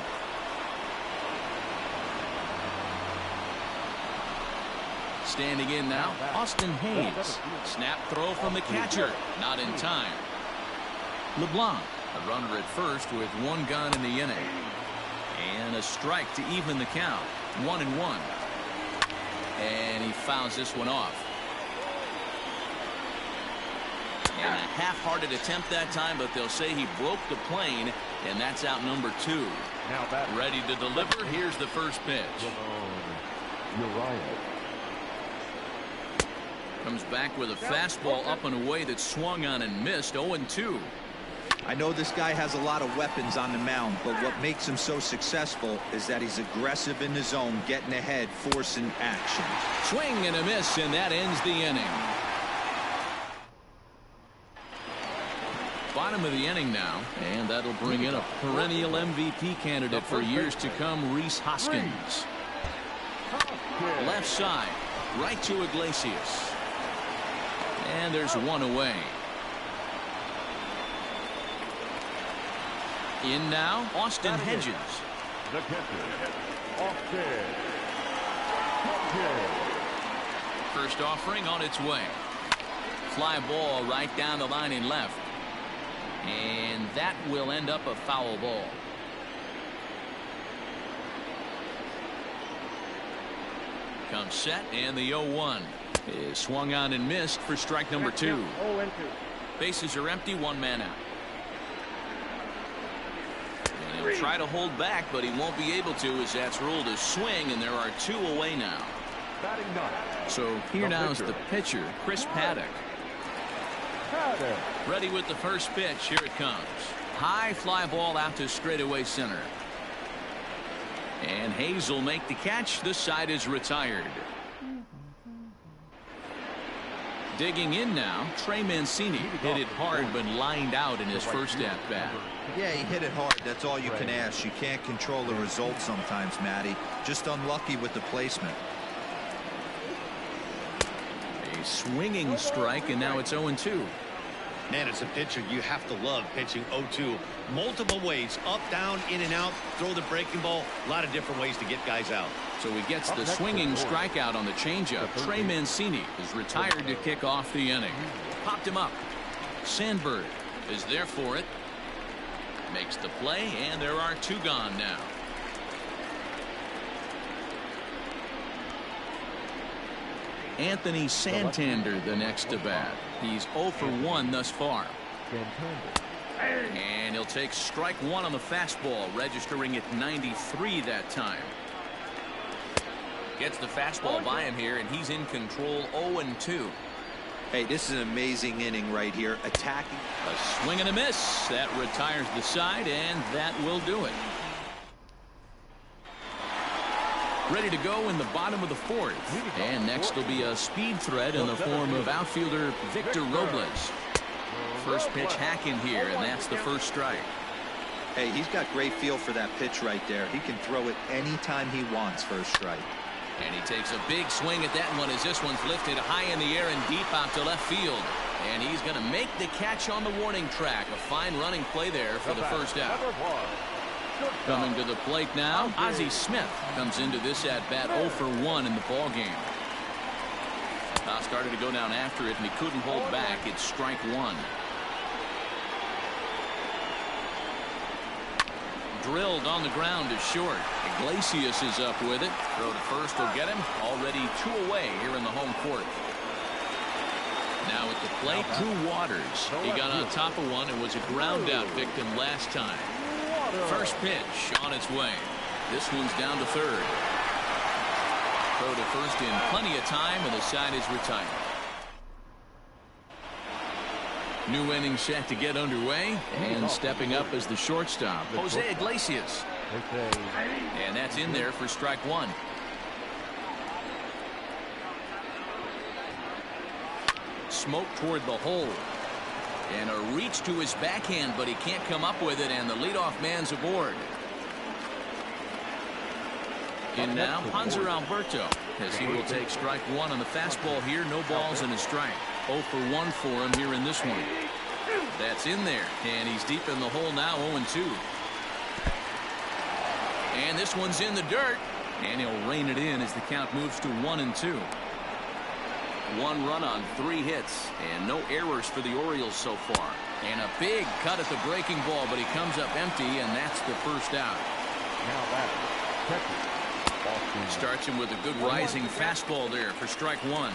Standing in now, Austin Hayes. Snap throw from the catcher. Not in time. LeBlanc, a runner at first with one gone in the inning. And a strike to even the count. 1-1. And he fouls this one off. And a half-hearted attempt that time, but they'll say he broke the plane, and that's out number 2. Now back. Ready to deliver. Here's the first pitch. Uriah. Comes back with a fastball up and away that swung on and missed. 0-2. I know this guy has a lot of weapons on the mound, but what makes him so successful is that he's aggressive in the zone, getting ahead, forcing action. Swing and a miss, and that ends the inning. Bottom of the inning now, and that'll bring in a perennial MVP candidate for years to come, Rhys Hoskins. Left side, right to Iglesias. And there's one away. In now, Austin Hedges. The catcher, Austin Hedges. First offering on its way. Fly ball right down the line in left. And that will end up a foul ball. Comes set, and the 0-1 is swung on and missed for strike number 2. 0-2. Bases are empty, one man out. And he'll try to hold back, but he won't be able to, as that's ruled a swing, and there are 2 away now. Batting ninth. So here now is the pitcher, Chris Paddock. Ready with the first pitch. Here it comes. High fly ball out to straightaway center. And Hayes will make the catch. This side is retired. Digging in now, Trey Mancini hit it hard but lined out in his first at-bat. Yeah, he hit it hard. That's all you can ask. You can't control the result sometimes, Matty. Just unlucky with the placement. A swinging strike, and now it's 0-2. Man, as a pitcher, you have to love pitching 0-2. Multiple ways, up, down, in and out, throw the breaking ball. A lot of different ways to get guys out. So he gets the swinging strikeout on the changeup. Trey Mancini is retired to kick off the inning. Popped him up. Sandberg is there for it. Makes the play, and there are 2 gone now. Anthony Santander the next to bat. He's 0 for 1 thus far. And he'll take strike 1 on the fastball, registering at 93 that time. Gets the fastball by him here, and he's in control. 0-2. Hey, this is an amazing inning right here. Attacking. A swing and a miss. That retires the side, and that will do it. Ready to go in the bottom of the 4th. And next will be a speed threat in the form of outfielder Victor Robles. First pitch hacking here, and that's the first strike. Hey, he's got great feel for that pitch right there. He can throw it anytime he wants for a strike. And he takes a big swing at that one as this one's lifted high in the air and deep out to left field. And he's going to make the catch on the warning track. A fine running play there for the first out. Coming to the plate now, Ozzie Smith comes into this at-bat 0 for 1 in the ballgame. Started to go down after it, and he couldn't hold back. It's strike 1. Drilled on the ground is short. Iglesias is up with it. Throw to first will get him. Already 2 away here in the home court. Now at the plate, Drew Waters. He got on top of one and was a ground out victim last time. First pitch on its way. This one's down to third. Throw to first in plenty of time, and the side is retired. New inning set to get underway, and stepping up as the shortstop, Jose Iglesias. And that's in there for strike 1. Smoke toward the hole. And a reach to his backhand, but he can't come up with it, and the leadoff man's aboard. In now, Hanser Alberto, as he will take strike 1 on the fastball here. No balls and a strike. 0 for 1 for him here in this one. That's in there, and he's deep in the hole now, 0-2. And this one's in the dirt, and he'll rein it in as the count moves to 1-2. 1 run on 3 hits, and no errors for the Orioles so far. And a big cut at the breaking ball, but he comes up empty, and that's the first out. Now that Starts him with a good rising fastball there for strike 1.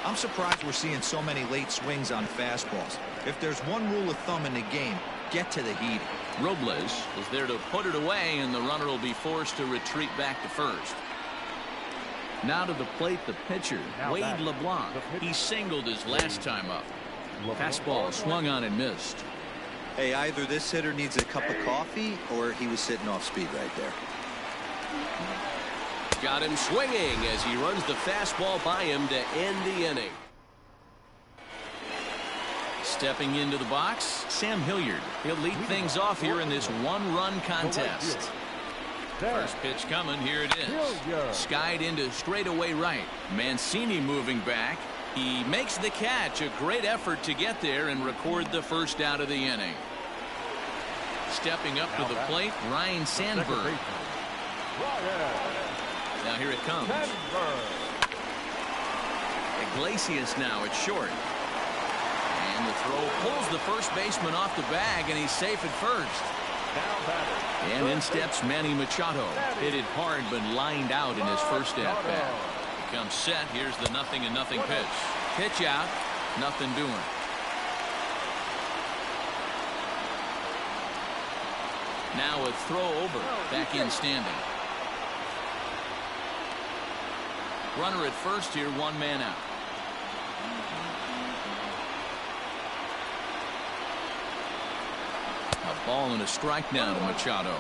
I'm surprised we're seeing so many late swings on fastballs. If there's one rule of thumb in the game, get to the heat. Robles is there to put it away, and the runner will be forced to retreat back to first. Now to the plate, the pitcher, Wade LeBlanc. He singled his last time up. Fastball swung on and missed. Hey, either this hitter needs a cup of coffee or he was sitting off speed right there. Got him swinging as he runs the fastball by him to end the inning. Stepping into the box, Sam Hilliard. He'll lead things off here in this 1-run contest. First pitch coming. Here it is. Skied into straightaway right. Mancini moving back. He makes the catch. A great effort to get there and record the first out of the inning. Stepping up to the plate, Ryan Sandberg. Now here it comes. Iglesias now at short. And the throw pulls the first baseman off the bag, and he's safe at first. And in steps Manny Machado. Hit it hard, but lined out in his first at-bat. Comes set. Here's the 0-0 pitch. Pitch out. Nothing doing. Now a throw over. Back in standing. Runner at first here. 1 man out. A ball and a strike now to Machado.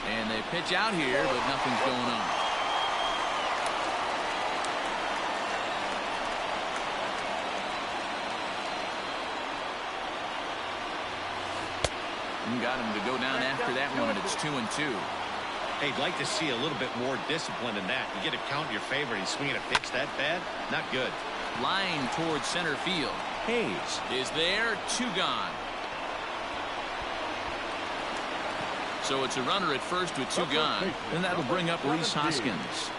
And they pitch out here, but nothing's going on. And got him to go down after that one, and it's 2-2. Hey, I'd like to see a little bit more discipline in that. You get a count in your favor and he's swinging a pitch that bad? Not good. Line towards center field. Hayes is there. 2 gone. So it's a runner at first with 2 gone. And that'll bring up Rhys Hoskins.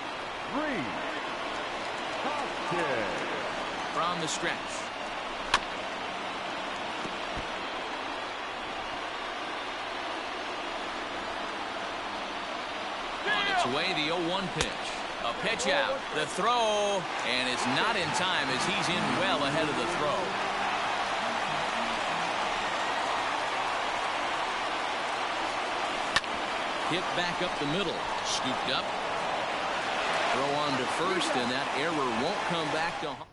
From the stretch. On its way, the 0-1 pitch. A pitch out. The throw. And it's not in time as he's in well ahead of the throw. Hit back up the middle. Scooped up. Throw on to first, and that error won't come back to home.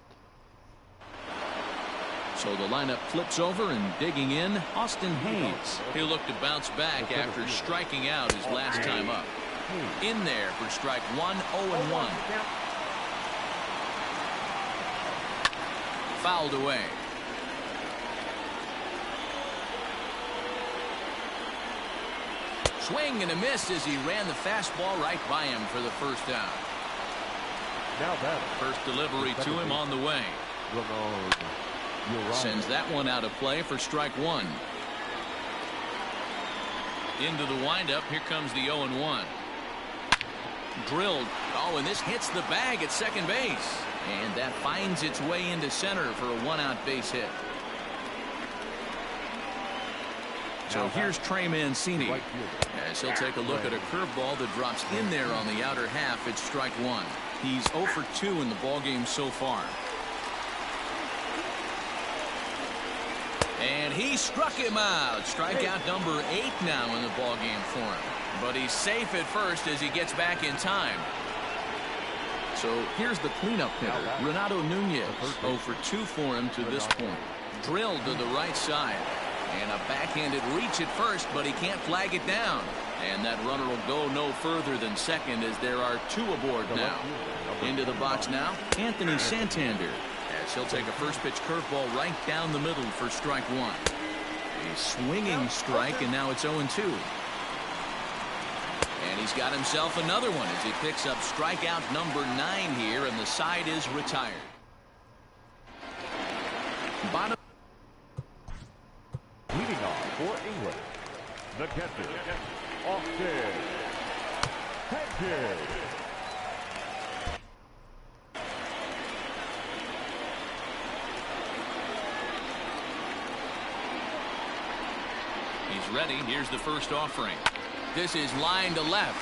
So the lineup flips over, and digging in, Austin Hayes. He'll look to bounce back after striking out his last time up. In there for strike 1, 0-1. Fouled away. Swing and a miss as he ran the fastball right by him for the first out. First delivery to him on the way. Sends that one out of play for strike 1. Into the windup. Here comes the 0-1. Drilled. Oh, and this hits the bag at second base. And that finds its way into center for a 1-out base hit. So here's Trey Mancini. As he'll take a look at a curveball that drops in there on the outer half. It's strike 1. He's 0 for 2 in the ballgame so far. And he struck him out. Strikeout number 8 now in the ballgame for him. But he's safe at first as he gets back in time. So here's the cleanup hitter, Renato Nunez. 0 for 2 for him to this point. Drilled to the right side. And a backhanded reach at first, but he can't flag it down. And that runner will go no further than second as there are 2 aboard now. Into the box now, Anthony Santander. As he'll take a first pitch curveball right down the middle for strike 1. A swinging strike, and now it's 0-2. And He's got himself another one as he picks up strikeout number 9 here, and the side is retired. Bottom. Leading off for England, the catcher, Austin Hedges. He's ready. Here's the first offering. This is line to left.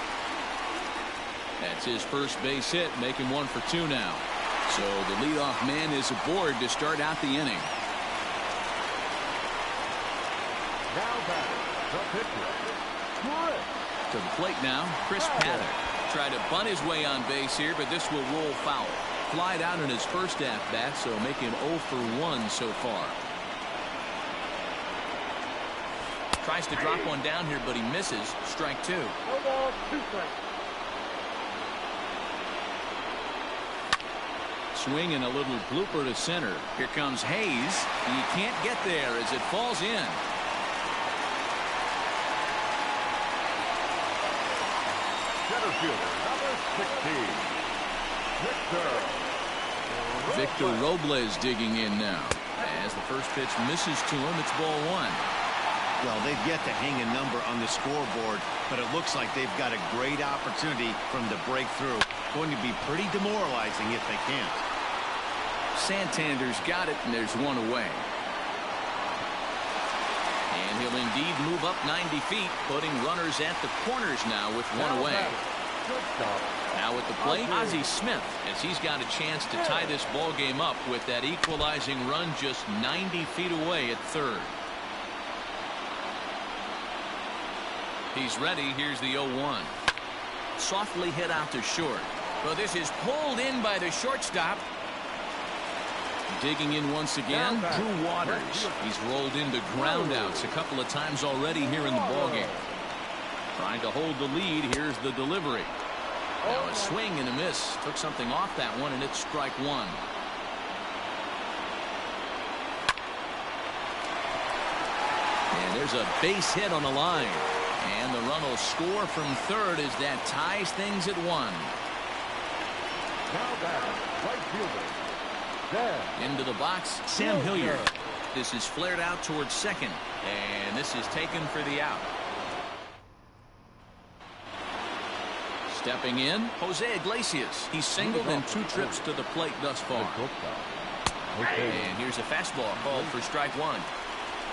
That's his first base hit, making 1 for 2 now. So the leadoff man is aboard to start out the inning. Now batting, the pitcher, Chris. To the plate now, Chris Paddock. Tried to bunt his way on base here, but this will roll foul. Flied out in his first at-bat, so make him 0 for 1 so far. Tries to drop one down here, but he misses. Strike 2. No ball, 2 strikes. Swing and a little blooper to center. Here comes Hayes. He can't get there as it falls in. Center fielder, number 16, Victor Robles digging in now. As the first pitch misses to him, it's ball 1. Well, they've yet to hang a number on the scoreboard, but it looks like they've got a great opportunity from the breakthrough. Going to be pretty demoralizing if they can't. Santander's got it, and there's 1 away. And he'll indeed move up 90 feet, putting runners at the corners now with 1 away. Now at the plate, Ozzie Smith, as he's got a chance to tie this ball game up with that equalizing run just 90 feet away at third. He's ready. Here's the 0-1. Softly hit out to short. Well, this is pulled in by the shortstop. Digging in once again, Drew Waters. He's rolled into groundouts a couple of times already here in the ballgame. Trying to hold the lead. Here's the delivery. Now a swing and a miss. Took something off that one, and it's strike 1. And there's a base hit on the line. And the run will score from third as that ties things at 1. Now batting, right fielder, into the box, Sam Hilliard. This is flared out towards second, and this is taken for the out. Stepping in, Jose Iglesias. He's singled in 2 trips to the plate thus far. And here's a fastball called for strike 1.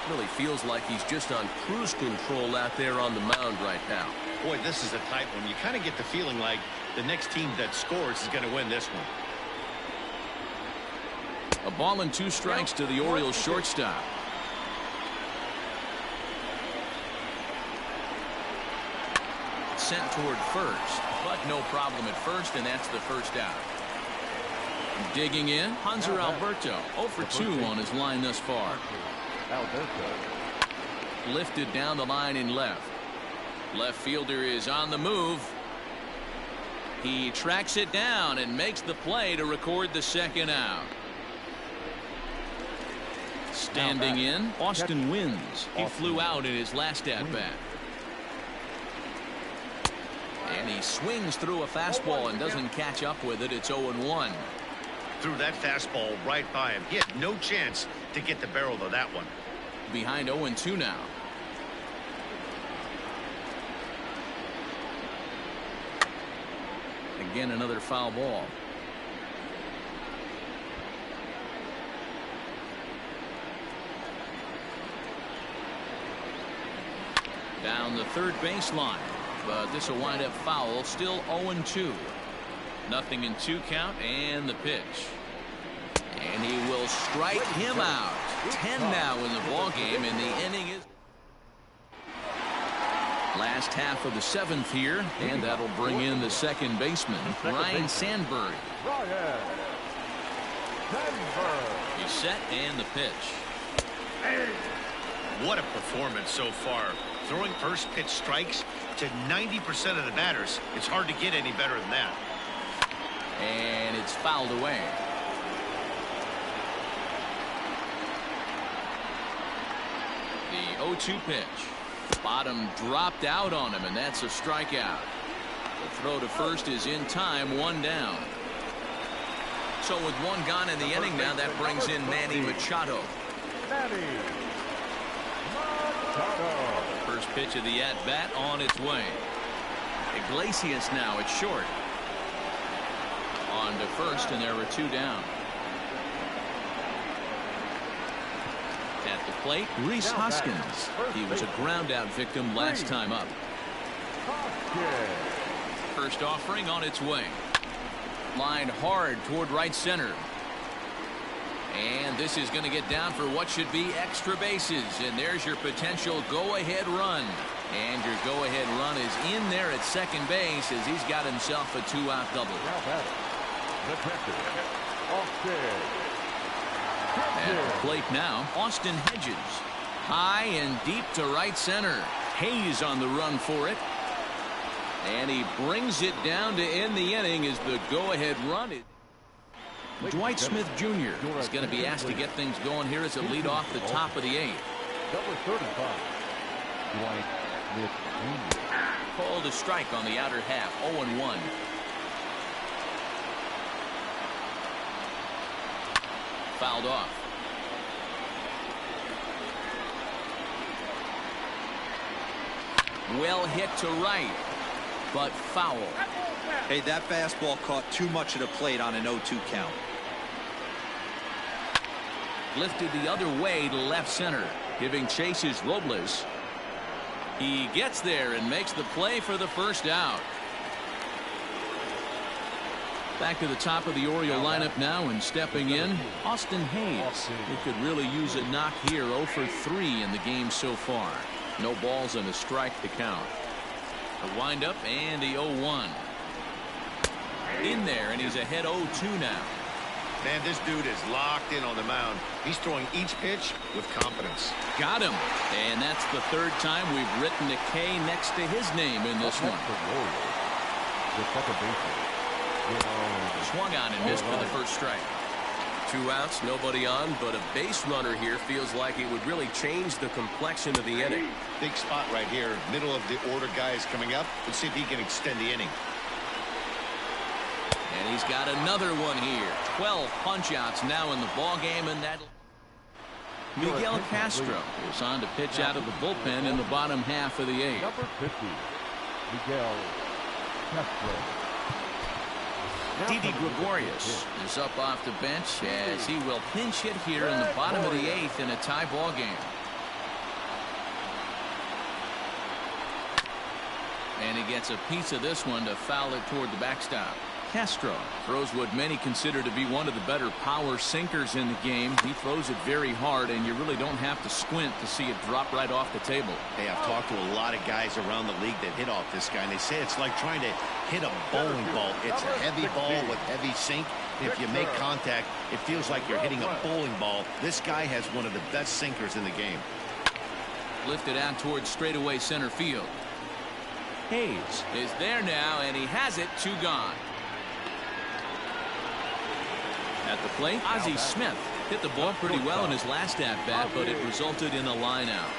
Really feels like he's just on cruise control out there on the mound right now. Boy, this is a tight one. You kind of get the feeling like the next team that scores is going to win this one. A ball and 2 strikes to the Orioles shortstop. Sent toward first, but no problem at first, and that's the first out. Digging in, Hanser Alberto, 0 for 2 on his line thus far. Lifted down the line in left. Left fielder is on the move. He tracks it down and makes the play to record the second out. Standing in, Austin Wins. He flew out in his last at-bat. And he swings through a fastball and doesn't catch up with it. It's 0-1. Threw that fastball right by him. He had no chance to get the barrel of that one. Behind 0-2 now. Again, another foul ball. Down the third baseline, but this will wind up foul. Still 0-2. Nothing in 2 count, and the pitch. And he will strike him out. 10 now in the ball game, and the inning is last half of the 7th here, and that'll bring in the second baseman, Ryan Sandberg. He's set, and the pitch. What a performance so far. Throwing first pitch strikes to 90% of the batters. It's hard to get any better than that. And it's fouled away. The 0-2 pitch. Bottom dropped out on him, and that's a strikeout. The throw to first is in time, 1 down. So with 1 gone in the inning now, that brings in Manny Machado. First pitch of the at-bat on its way. Iglesias now at short. On to first, and there were 2 down. At the plate, Rhys Hoskins. He was a ground-out victim last time up. First offering on its way. Lined hard toward right center. And this is going to get down for what should be extra bases. And there's your potential go-ahead run. And your go-ahead run is in there at second base as he's got himself a 2-out double. At the plate now, Austin Hedges. High and deep to right center. Hayes on the run for it. And he brings it down to end the inning as the go-ahead run. Dwight Smith Jr. is going to be asked to get things going here as a lead off the top of the 8th. Number 35, Dwight Smith Jr. Called a strike on the outer half, 0-1. Fouled off. Well hit to right, but foul. Hey, that fastball caught too much of the plate on an 0-2 count. Lifted the other way to left center. Giving chase is Robles. He gets there and makes the play for the first out. Back to the top of the Oriole lineup now, and stepping in, Austin Hayes. He could really use a knock here. 0 for 3 in the game so far. No balls and a strike to count. The windup and the 0-1. In there, and he's ahead 0-2 now. Man, this dude is locked in on the mound. He's throwing each pitch with confidence. Got him. And that's the 3rd time we've written a K next to his name in this one. Swung on and missed for the first strike. 2 outs, nobody on, but a base runner here feels like it would really change the complexion of the inning. Big spot right here. Middle of the order guy is coming up. Let's see if he can extend the inning. And he's got another one here. 12 punch-outs now in the ball game, and that Miguel Castro is on to pitch out of the bullpen in the bottom half of the 8th. Number 50, Miguel Castro. Didi Gregorius is up off the bench as he will pinch hit here in the bottom of the 8th in a tie ball game. And he gets a piece of this one to foul it toward the backstop. Castro throws what many consider to be one of the better power sinkers in the game. He throws it very hard, and you really don't have to squint to see it drop right off the table. Hey, I've talked to a lot of guys around the league that hit off this guy, and they say it's like trying to hit a bowling ball. It's a heavy ball with heavy sink. If you make contact, it feels like you're hitting a bowling ball. This guy has one of the best sinkers in the game. Lifted out towards straightaway center field. Hayes is there now, and he has it. 2 gone. At the plate, Ozzie Smith hit the ball pretty well in his last at-bat, but it resulted in a line-out.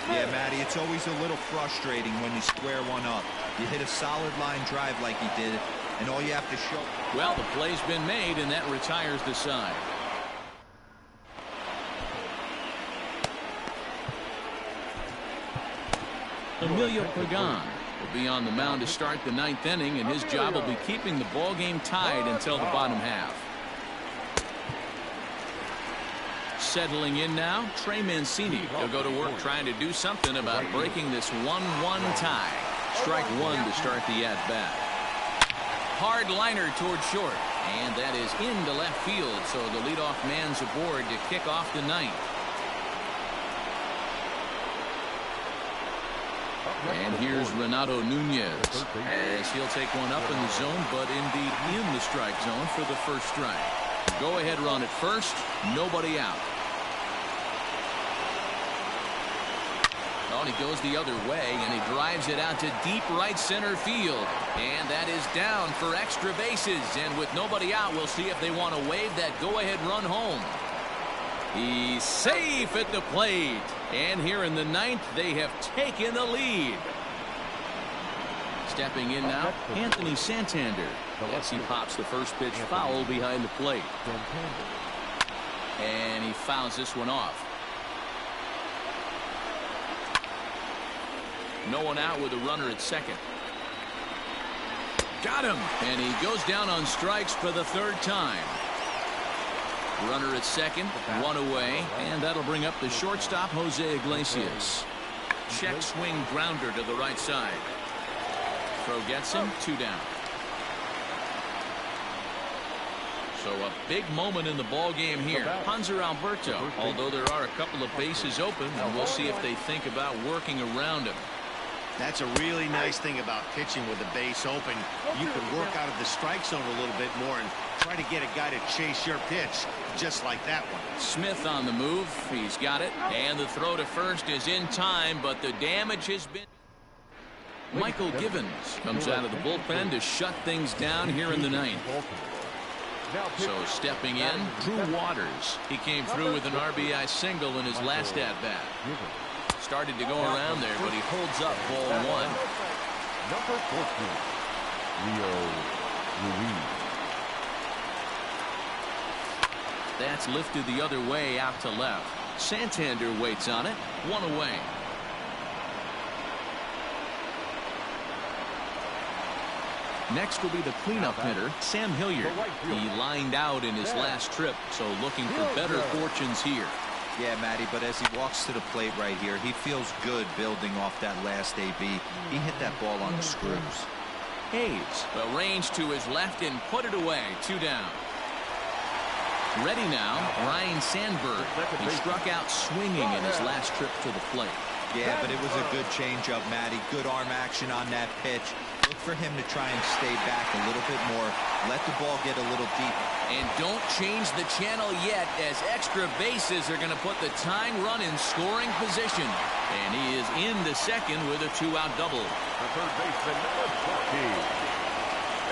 Yeah, Matty, it's always a little frustrating when you square one up. You hit a solid line drive like he did, and all you have to show. Well, the play's been made, and that retires the side. Emilio Pagan will be on the mound to start the 9th inning, and his job will be keeping the ball game tied until the bottom half. Settling in now, Trey Mancini. He'll go to work trying to do something about breaking this 1-1 tie. Strike 1 to start the at-bat. Hard liner toward short, and that is into left field, so the leadoff man's aboard to kick off the 9th. And here's Renato Nunez as he'll take one up in the zone, but indeed in the strike zone for the first strike. Go ahead run at first, nobody out. Oh, and he goes the other way, and he drives it out to deep right center field. And that is down for extra bases. And with nobody out, we'll see if they want to wave that go-ahead run home. He's safe at the plate. And here in the 9th, they have taken the lead. Stepping in now, Anthony Santander. As he pops the first pitch foul behind the plate. And he fouls this one off. No one out with a runner at second. Got him. And he goes down on strikes for the third time. Runner at second, one away, and that'll bring up the shortstop, Jose Iglesias. Check swing grounder to the right side. Throw gets him, 2 down. So a big moment in the ball game here. Hanser Alberto, although there are a couple of bases open, and we'll see if they think about working around him. That's a really nice thing about pitching with the base open. You can work out of the strike zone a little bit more and try to get a guy to chase your pitch, just like that one. Smith on the move. He's got it. And the throw to first is in time, but the damage has been... Michael Givens comes out of the bullpen to shut things down here in the ninth. So stepping in, Drew Waters. He came through with an RBI single in his last at-bat. Started to go around there, but he holds up ball 1. Number 14, Leo Ruiz. That's lifted the other way out to left. Santander waits on it. 1 away. Next will be the cleanup hitter, Sam Hilliard. He lined out in his last trip, so looking for better fortunes here. Yeah, Matty, but as he walks to the plate right here, he feels good building off that last AB. He hit that ball on the screws. Hayes, the range to his left and put it away. 2 down. Ready now, Ryan Sandberg. He struck out swinging in his last trip to the plate. Yeah, but it was a good changeup, Matty. Good arm action on that pitch. Look for him to try and stay back a little bit more. Let the ball get a little deeper. And don't change the channel yet, as extra bases are going to put the tying run in scoring position. And he is into second with a 2-out double. The third baseman, number 14,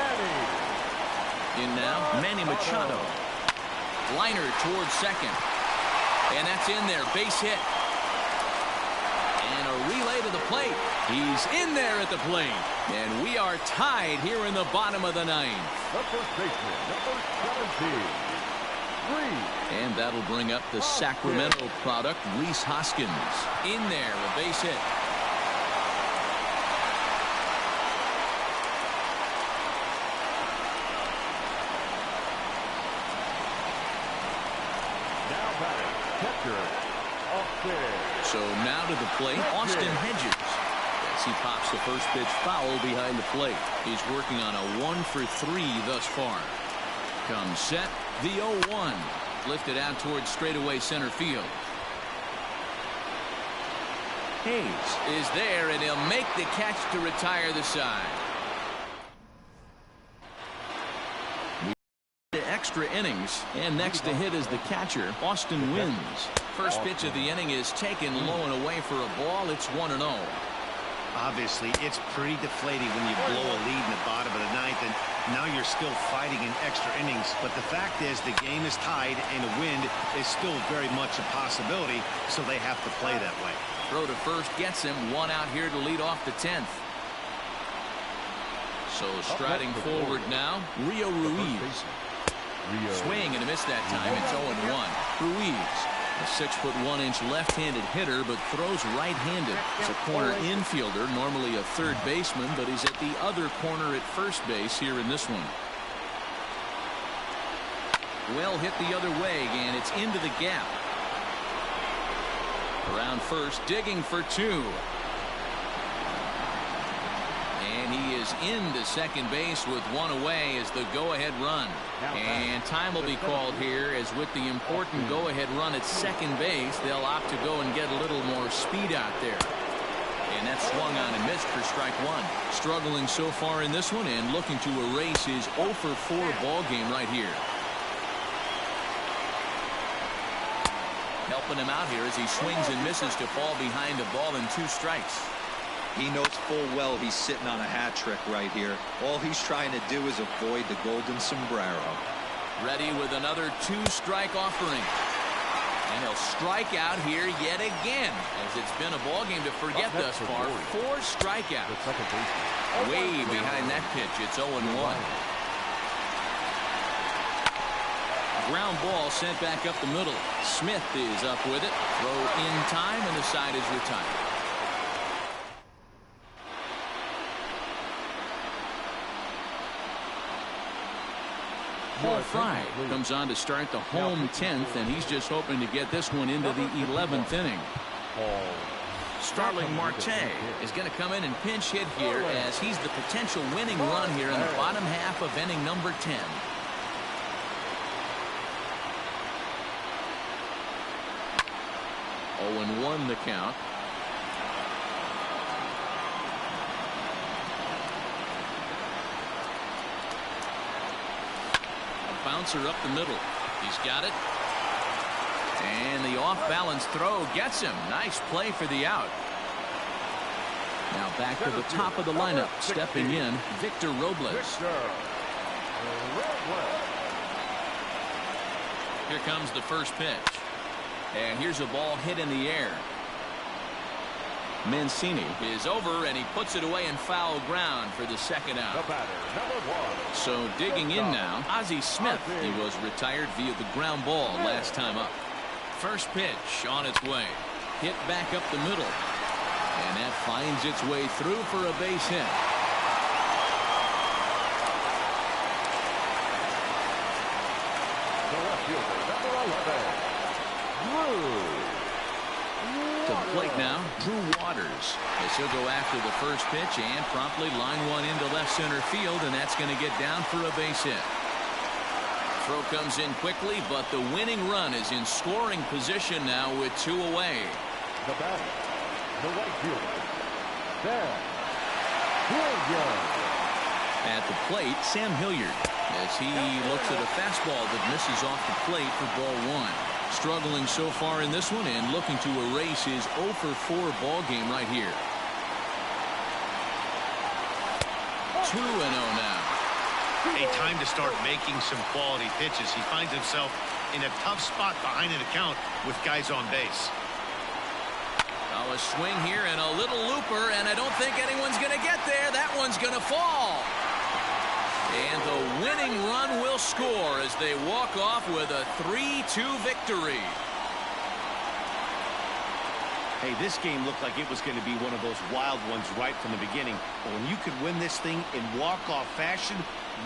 Manny. In now, Manny Machado. Liner towards second. And that's in there. Base hit. And a relay to the plate. He's in there at the plate. And we are tied here in the bottom of the ninth. The first baseman, number 17, Reese. And that'll bring up the Sacramento product, Rhys Hoskins. In there, a base hit. Now batting, catcher, Austin. So now to the plate, Austin Hedges. As he pops the first pitch foul behind the plate. He's working on a 1 for 3 thus far. Comes set, the 0-1. Lifted out towards straightaway center field. Hayes is there, and he'll make the catch to retire the side. Extra innings, and next to hit is the catcher, Austin Wins. First pitch of the inning is taken low and away for a ball. It's 1-0. Obviously, it's pretty deflating when you blow a lead in the bottom of the ninth, and now you're still fighting in extra innings. But the fact is, the game is tied, and a win is still very much a possibility, so they have to play that way. Throw to first gets him. 1 out here to lead off the 10th. So striding forward now, Rio Ruiz. Swing and a miss that time. It's 0-1. Ruiz, a 6'1" left-handed hitter, but throws right-handed. It's a corner infielder, normally a third baseman, but he's at the other corner at first base here in this one. Well hit the other way, and it's into the gap. Around first, digging for 2. And he is into second base with 1 away as the go-ahead run. And time will be called here, as with the important go-ahead run at second base, they'll opt to go and get a little more speed out there. And that's swung on and missed for strike 1. Struggling so far in this one and looking to erase his 0 for 4 ball game right here. Helping him out here as he swings and misses to fall behind a ball and 2 strikes. He knows full well he's sitting on a hat trick right here. All he's trying to do is avoid the golden sombrero. Ready with another 2-strike offering. And he'll strike out here yet again, as it's been a ball game to forget thus far. 4 strikeouts. Way behind that pitch. It's 0-1. Ground ball sent back up the middle. Smith is up with it. Throw in time, and the side is retired. Paul Fry comes on to start the home 10th, and he's just hoping to get this one into the 11th inning. Starling Marte is going to come in and pinch hit here, as he's the potential winning run here in the bottom half of inning number 10. Oh, 1 the count. Bouncer up the middle. He's got it. And the off-balance throw gets him. Nice play for the out. Now back to the top of the lineup. Stepping in, Victor Robles. Here comes the first pitch. And here's a ball hit in the air. Mancini is over, and he puts it away in foul ground for the second out. So digging in now, Ozzie Smith. He was retired via the ground ball last time up. First pitch on its way. Hit back up the middle. And that finds its way through for a base hit. To the plate now, Drew Waters. As he'll go after the first pitch and promptly line one into left center field, and that's going to get down for a base hit. Throw comes in quickly, but the winning run is in scoring position now with 2 away. The batter, the right fielder, Farr Legend. At the plate, Sam Hilliard, as he looks at a fastball that misses off the plate for ball 1. Struggling so far in this one and looking to erase his 0 for 4 ball game right here. 2-0 now. A time to start making some quality pitches. He finds himself in a tough spot behind an account with guys on base. Now a swing here and a little looper, and I don't think anyone's going to get there. That one's going to fall. And the winning run will score as they walk off with a 3-2 victory. Hey, this game looked like it was going to be one of those wild ones right from the beginning. But when you could win this thing in walk-off fashion,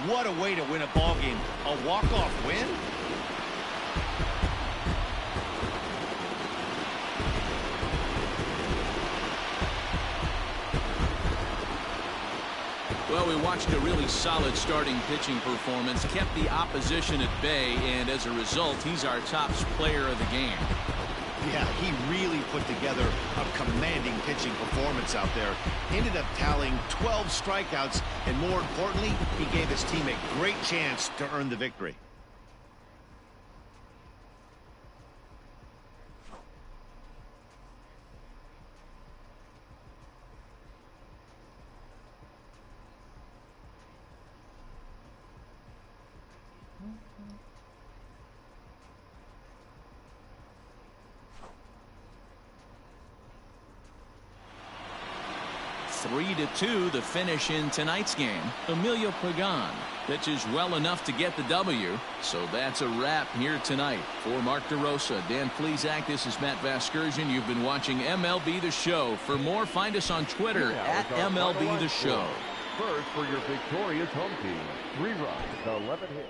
what a way to win a ball game. A walk-off win? Well, we watched a really solid starting pitching performance, kept the opposition at bay, and as a result, he's our top player of the game. Yeah, he really put together a commanding pitching performance out there. Ended up tallying 12 strikeouts, and more importantly, he gave his team a great chance to earn the victory. Three to 2, the finish in tonight's game. Emilio Pagan pitches well enough to get the W. So that's a wrap here tonight. For Mark DeRosa, Dan Plesac, this is Matt Vasgersian. You've been watching MLB The Show. For more, find us on Twitter at MLB The Show. First for your victorious home team. 3 runs, 11 hits.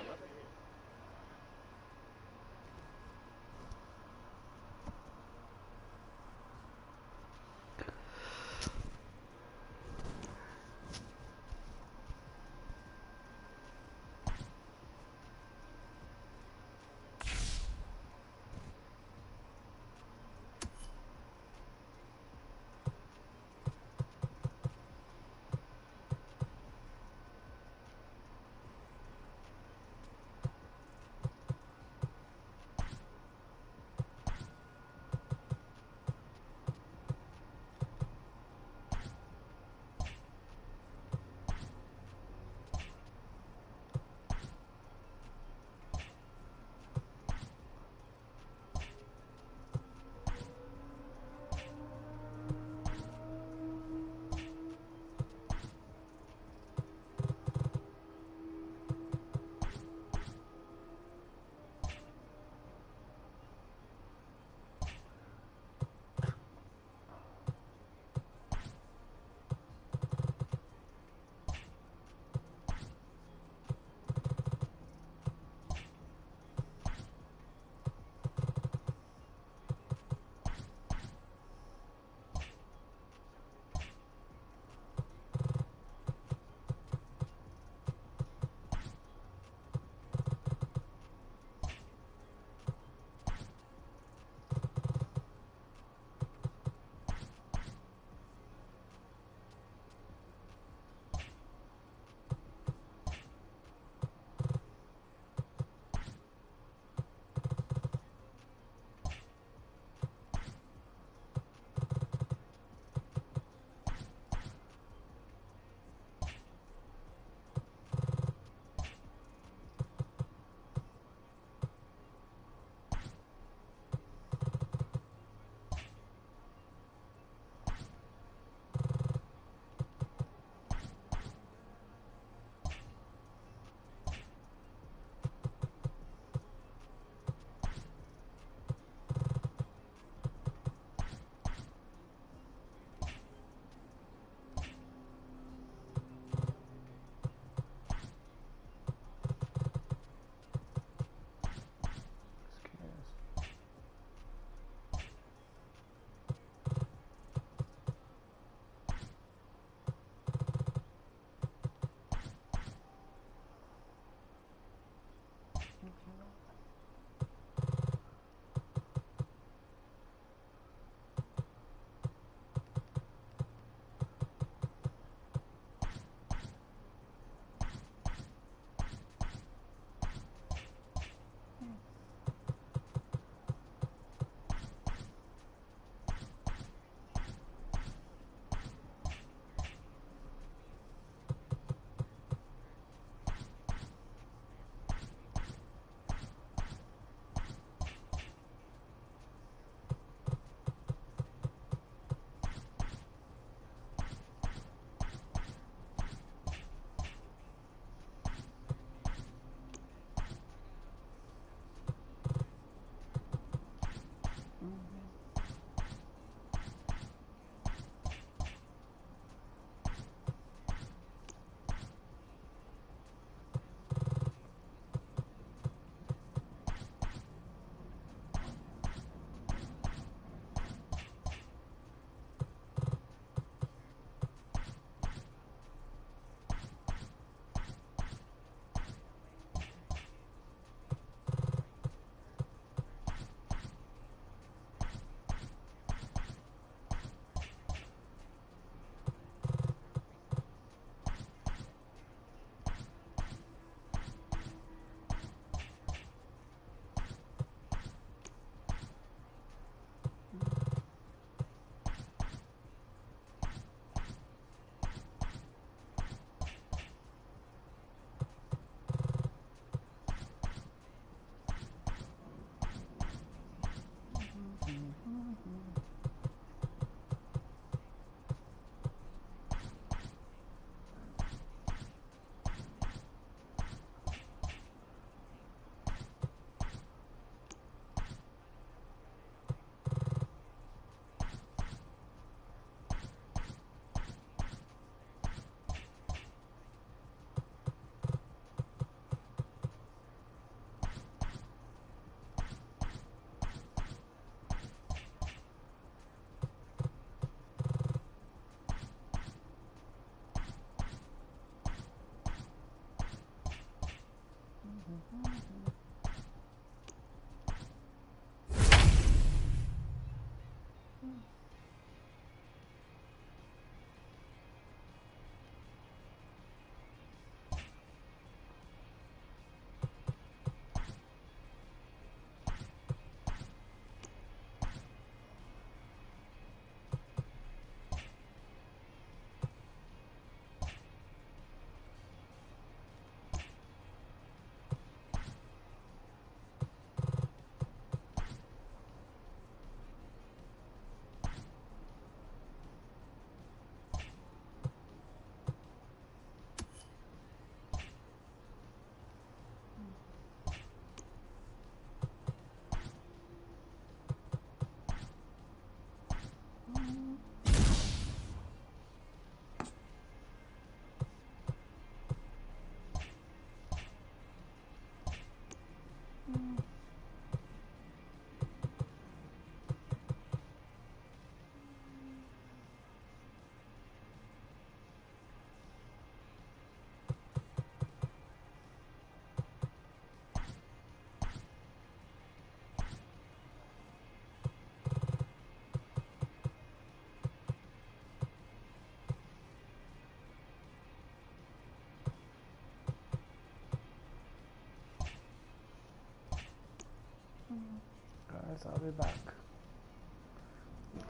Guys, I'll be back.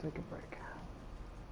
Take a break.